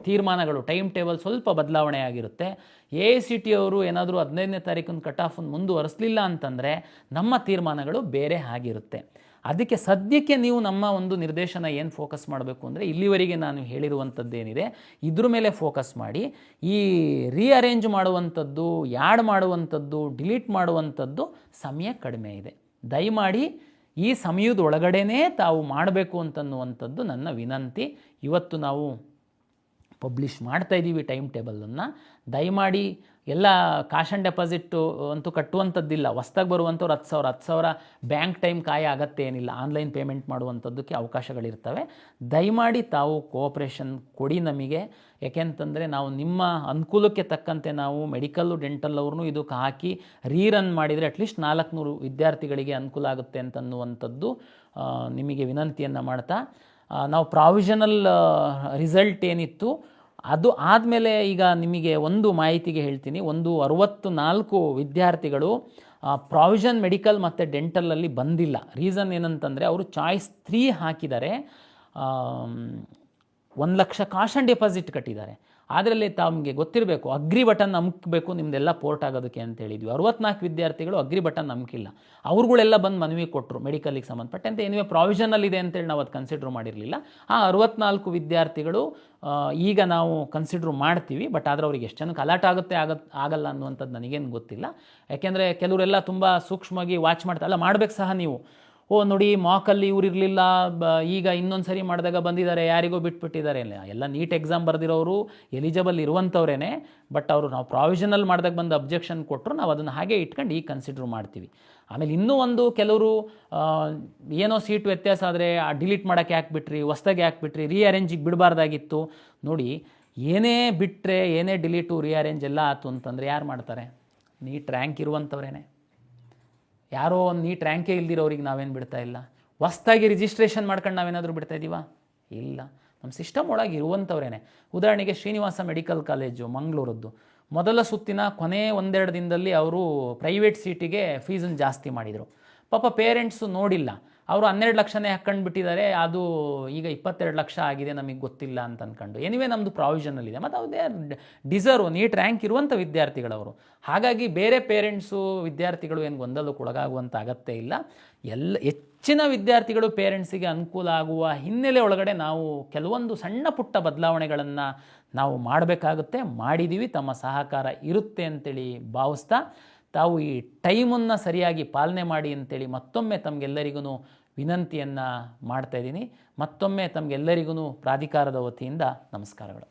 ತೀರ್ಮಾನಗಳು ಟೈಮ್ ಟೇಬಲ್ ಸ್ವಲ್ಪ ಬದಲಾವಣೆ ಆಗಿರುತ್ತೆ. AICT ಅವರು ಏನಾದರೂ 15ನೇ ತಾರೀಕಿನ ಕಟ್ ಆಫನ್ನು ಮುಂದುವರಿಸಲಿಲ್ಲ ಅಂತಂದರೆ ನಮ್ಮ ತೀರ್ಮಾನಗಳು ಬೇರೆ ಆಗಿರುತ್ತೆ. ಅದಕ್ಕೆ ಸದ್ಯಕ್ಕೆ ನೀವು ನಮ್ಮ ಒಂದು ನಿರ್ದೇಶನ ಏನು ಫೋಕಸ್ ಮಾಡಬೇಕು ಅಂದರೆ, ಇಲ್ಲಿವರೆಗೆ ನಾನು ಹೇಳಿರುವಂಥದ್ದೇನಿದೆ ಇದ್ರ ಮೇಲೆ ಫೋಕಸ್ ಮಾಡಿ, ಈ ರೀಅರೇಂಜ್ ಮಾಡುವಂಥದ್ದು, ಯಾಡ್ ಮಾಡುವಂಥದ್ದು, ಡಿಲೀಟ್ ಮಾಡುವಂಥದ್ದು ಸಮಯ ಕಡಿಮೆ ಇದೆ. ದಯಮಾಡಿ ಈ ಸಮಯದೊಳಗಡೆನೇ ತಾವು ಮಾಡಬೇಕು ಅಂತನ್ನುವಂಥದ್ದು ನನ್ನ ವಿನಂತಿ. ಇವತ್ತು ನಾವು ಪಬ್ಲಿಷ್ ಮಾಡ್ತಾಯಿದ್ದೀವಿ ಟೈಮ್ ಟೇಬಲನ್ನು. ದಯಮಾಡಿ ಎಲ್ಲ ಕ್ಯಾಶ್ ಆ್ಯಂಡ್ ಡೆಪಾಸಿಟ್ಟು ಅಂತೂ ಕಟ್ಟುವಂಥದ್ದಿಲ್ಲ. ಹೊಸ್ದಾಗಿ ಬರುವಂಥವ್ರು 10,000 ಬ್ಯಾಂಕ್ ಟೈಮ್ ಆಗತ್ತೆ ಏನಿಲ್ಲ, ಆನ್ಲೈನ್ ಪೇಮೆಂಟ್ ಮಾಡುವಂಥದ್ದಕ್ಕೆ ಅವಕಾಶಗಳಿರ್ತವೆ. ದಯಮಾಡಿ ತಾವು ಕೋಆಪ್ರೇಷನ್ ಕೊಡಿ ನಮಗೆ. ಯಾಕೆಂತಂದರೆ ನಾವು ನಿಮ್ಮ ಅನುಕೂಲಕ್ಕೆ ತಕ್ಕಂತೆ ನಾವು ಮೆಡಿಕಲ್ಲು ಡೆಂಟಲ್ ಅವ್ರನ್ನೂ ಇದಕ್ಕೆ ಹಾಕಿ ರೀರನ್ ಮಾಡಿದರೆ ಅಟ್ಲೀಸ್ಟ್ 400 ವಿದ್ಯಾರ್ಥಿಗಳಿಗೆ ಅನುಕೂಲ ಆಗುತ್ತೆ ಅಂತನ್ನುವಂಥದ್ದು ನಿಮಗೆ ವಿನಂತಿಯನ್ನು ಮಾಡ್ತಾ, ನಾವು ಪ್ರಾವಿಷನಲ್ ರಿಸಲ್ಟ್ ಏನಿತ್ತು ಅದು ಆದಮೇಲೆ ಈಗ ನಿಮಗೆ ಒಂದು ಮಾಹಿತಿಗೆ ಹೇಳ್ತೀನಿ. 64 ವಿದ್ಯಾರ್ಥಿಗಳು ಪ್ರಾವಿಷನ್ ಮೆಡಿಕಲ್ ಮತ್ತು ಡೆಂಟಲಲ್ಲಿ ಬಂದಿಲ್ಲ. ರೀಸನ್ ಏನಂತಂದರೆ ಅವರು ಚಾಯ್ಸ್ 3 ಹಾಕಿದ್ದಾರೆ, 1 ಲಕ್ಷ ಕ್ಯಾಶ್ ಆ್ಯಂಡ್ ಡೆಪಾಸಿಟ್ ಕಟ್ಟಿದ್ದಾರೆ. ಅದರಲ್ಲಿ ತಮಗೆ ಗೊತ್ತಿರಬೇಕು, ಅಗ್ರಿ ಬಟನ್ ಅಮ್ಕಬೇಕು ನಿಮ್ಮದೆಲ್ಲ ಪೋರ್ಟ್ ಆಗೋದಕ್ಕೆ ಅಂತ ಹೇಳಿದ್ವಿ. 64 ವಿದ್ಯಾರ್ಥಿಗಳು ಅಗ್ರಿ ಬಟನ್ ಅಮ್ಕಿಲ್ಲ. ಅವ್ರುಗಳೆಲ್ಲ ಬಂದು ಮನವಿ ಕೊಟ್ಟರು ಮೆಡಿಕಲಿಗೆ ಸಂಬಂಧಪಟ್ಟಂತೆ. ಏನಿವೆ ಪ್ರಾವಿಷನಲ್ ಇದೆ ಅಂತೇಳಿ ನಾವು ಅದು ಕನ್ಸಿಡ್ರ್ ಮಾಡಿರಲಿಲ್ಲ. ಆ 64 ವಿದ್ಯಾರ್ಥಿಗಳು ಈಗ ನಾವು ಕನ್ಸಿಡ್ರ್ ಮಾಡ್ತೀವಿ. ಬಟ್ ಆದರೆ ಅವ್ರಿಗೆ ಎಷ್ಟು ಜನಕ್ಕೆ ಅಲರ್ಟ್ ಆಗಲ್ಲ ಅನ್ನುವಂಥದ್ದು ನನಗೇನು ಗೊತ್ತಿಲ್ಲ. ಯಾಕೆಂದರೆ ಕೆಲವರೆಲ್ಲ ತುಂಬ ಸೂಕ್ಷ್ಮವಾಗಿ ವಾಚ್ ಮಾಡ್ತಾ ಮಾಡಬೇಕು ಸಹ ನೀವು. ನೋಡಿ ಮಾಕಲ್ಲಿ ಇವ್ರು ಇರಲಿಲ್ಲ, ಈಗ ಇನ್ನೊಂದು ಸರಿ ಮಾಡಿದಾಗ ಬಂದಿದ್ದಾರೆ, ಯಾರಿಗೋ ಬಿಟ್ಬಿಟ್ಟಿದ್ದಾರೆ. ಎಲ್ಲ ನೀಟ್ ಎಕ್ಸಾಮ್ ಬರೆದಿರೋರು ಎಲಿಜಿಬಲ್ ಇರುವಂಥವ್ರೇ. ಬಟ್ ಅವರು ನಾವು ಪ್ರಾವಿಷನಲ್ ಮಾಡಿದಾಗ ಬಂದು ಅಬ್ಜೆಕ್ಷನ್ ಕೊಟ್ಟರು, ನಾವು ಅದನ್ನು ಹಾಗೆ ಇಟ್ಕೊಂಡು ಈಗ ಕನ್ಸಿಡ್ರ್ ಮಾಡ್ತೀವಿ. ಆಮೇಲೆ ಇನ್ನೂ ಒಂದು ಕೆಲವರು ಏನೋ ಸೀಟ್ ವ್ಯತ್ಯಾಸ ಆದರೆ ಡಿಲೀಟ್ ಮಾಡೋಕ್ಕೆ ಯಾಕೆ ಬಿಟ್ರಿ, ಹೊಸ್ದಾಗಿ ಯಾಕೆ ಬಿಟ್ರಿ, ರೀಅರೇಂಜಿಗೆ ಬಿಡಬಾರ್ದಾಗಿತ್ತು. ನೋಡಿ, ಏನೇ ಬಿಟ್ಟರೆ ಏನೇ ಡಿಲೀಟು ರೀಅರೇಂಜ್ ಎಲ್ಲ ಆಯ್ತು ಅಂತಂದರೆ ಯಾರು ಮಾಡ್ತಾರೆ? ನೀಟ್ ರ್ಯಾಂಕ್ ಇರುವಂಥವ್ರೇ. ಯಾರೋ ಒಂದು ನೀಟ್ ರ್ಯಾಂಕೇ ಇಲ್ದಿರೋರಿಗೆ ನಾವೇನು ಬಿಡ್ತಾ ಇಲ್ಲ. ಹೊಸ್ದಾಗಿ ರಿಜಿಸ್ಟ್ರೇಷನ್ ಮಾಡ್ಕೊಂಡು ನಾವೇನಾದರೂ ಬಿಡ್ತಾ ಇದ್ದೀವಾ? ಇಲ್ಲ. ನಮ್ಮ ಸಿಸ್ಟಮ್ ಒಳಗೆ ಇರುವಂಥವ್ರೇ. ಉದಾಹರಣೆಗೆ ಶ್ರೀನಿವಾಸ ಮೆಡಿಕಲ್ ಕಾಲೇಜು ಮಂಗಳೂರದ್ದು ಮೊದಲ ಸುತ್ತಿನ ಕೊನೆ 1-2 ದಿನದಲ್ಲಿ ಅವರು ಪ್ರೈವೇಟ್ ಸೀಟಿಗೆ ಫೀಸನ್ನು ಜಾಸ್ತಿ ಮಾಡಿದರು. ಪಾಪ ಪೇರೆಂಟ್ಸು ನೋಡಿಲ್ಲ, ಅವರು 12 ಲಕ್ಷನೇ ಹಾಕ್ಕೊಂಡು ಬಿಟ್ಟಿದ್ದಾರೆ. ಅದು ಈಗ 22 ಲಕ್ಷ ಆಗಿದೆ, ನಮಗೆ ಗೊತ್ತಿಲ್ಲ ಅಂತ ಅಂದ್ಕೊಂಡು. ಎನಿವೇ ನಮ್ಮದು ಪ್ರಾವಿಷನಲ್ಲಿದೆ ಮತ್ತು ಅದೇ ಡಿಸರ್ವ್ ನೀಟ್ ರ್ಯಾಂಕ್ ಇರುವಂಥ ವಿದ್ಯಾರ್ಥಿಗಳವರು. ಹಾಗಾಗಿ ಬೇರೆ ಪೇರೆಂಟ್ಸು ವಿದ್ಯಾರ್ಥಿಗಳು ಏನು ಗೊಂದಲಕ್ಕೆ ಒಳಗಾಗುವಂಥ ಅಗತ್ಯ ಇಲ್ಲ. ಹೆಚ್ಚಿನ ವಿದ್ಯಾರ್ಥಿಗಳು ಪೇರೆಂಟ್ಸಿಗೆ ಅನುಕೂಲ ಆಗುವ ಹಿನ್ನೆಲೆ ಒಳಗಡೆ ನಾವು ಕೆಲವೊಂದು ಸಣ್ಣ ಪುಟ್ಟ ಬದಲಾವಣೆಗಳನ್ನು ನಾವು ಮಾಡಬೇಕಾಗುತ್ತೆ. ಮಾಡಿದ್ದೀವಿ, ತಮ್ಮ ಸಹಕಾರ ಇರುತ್ತೆ ಅಂತೇಳಿ ಭಾವಿಸ್ತಾ, ತಾವು ಈ ಟೈಮನ್ನು ಸರಿಯಾಗಿ ಪಾಲನೆ ಮಾಡಿ ಅಂತೇಳಿ ಮತ್ತೊಮ್ಮೆ ತಮಗೆಲ್ಲರಿಗೂ ವಿನಂತಿಯನ್ನು ಮಾಡ್ತಾಯಿದ್ದೀನಿ. ಮತ್ತೊಮ್ಮೆ ತಮಗೆಲ್ಲರಿಗೂ ಪ್ರಾಧಿಕಾರದ ವತಿಯಿಂದ ನಮಸ್ಕಾರಗಳು.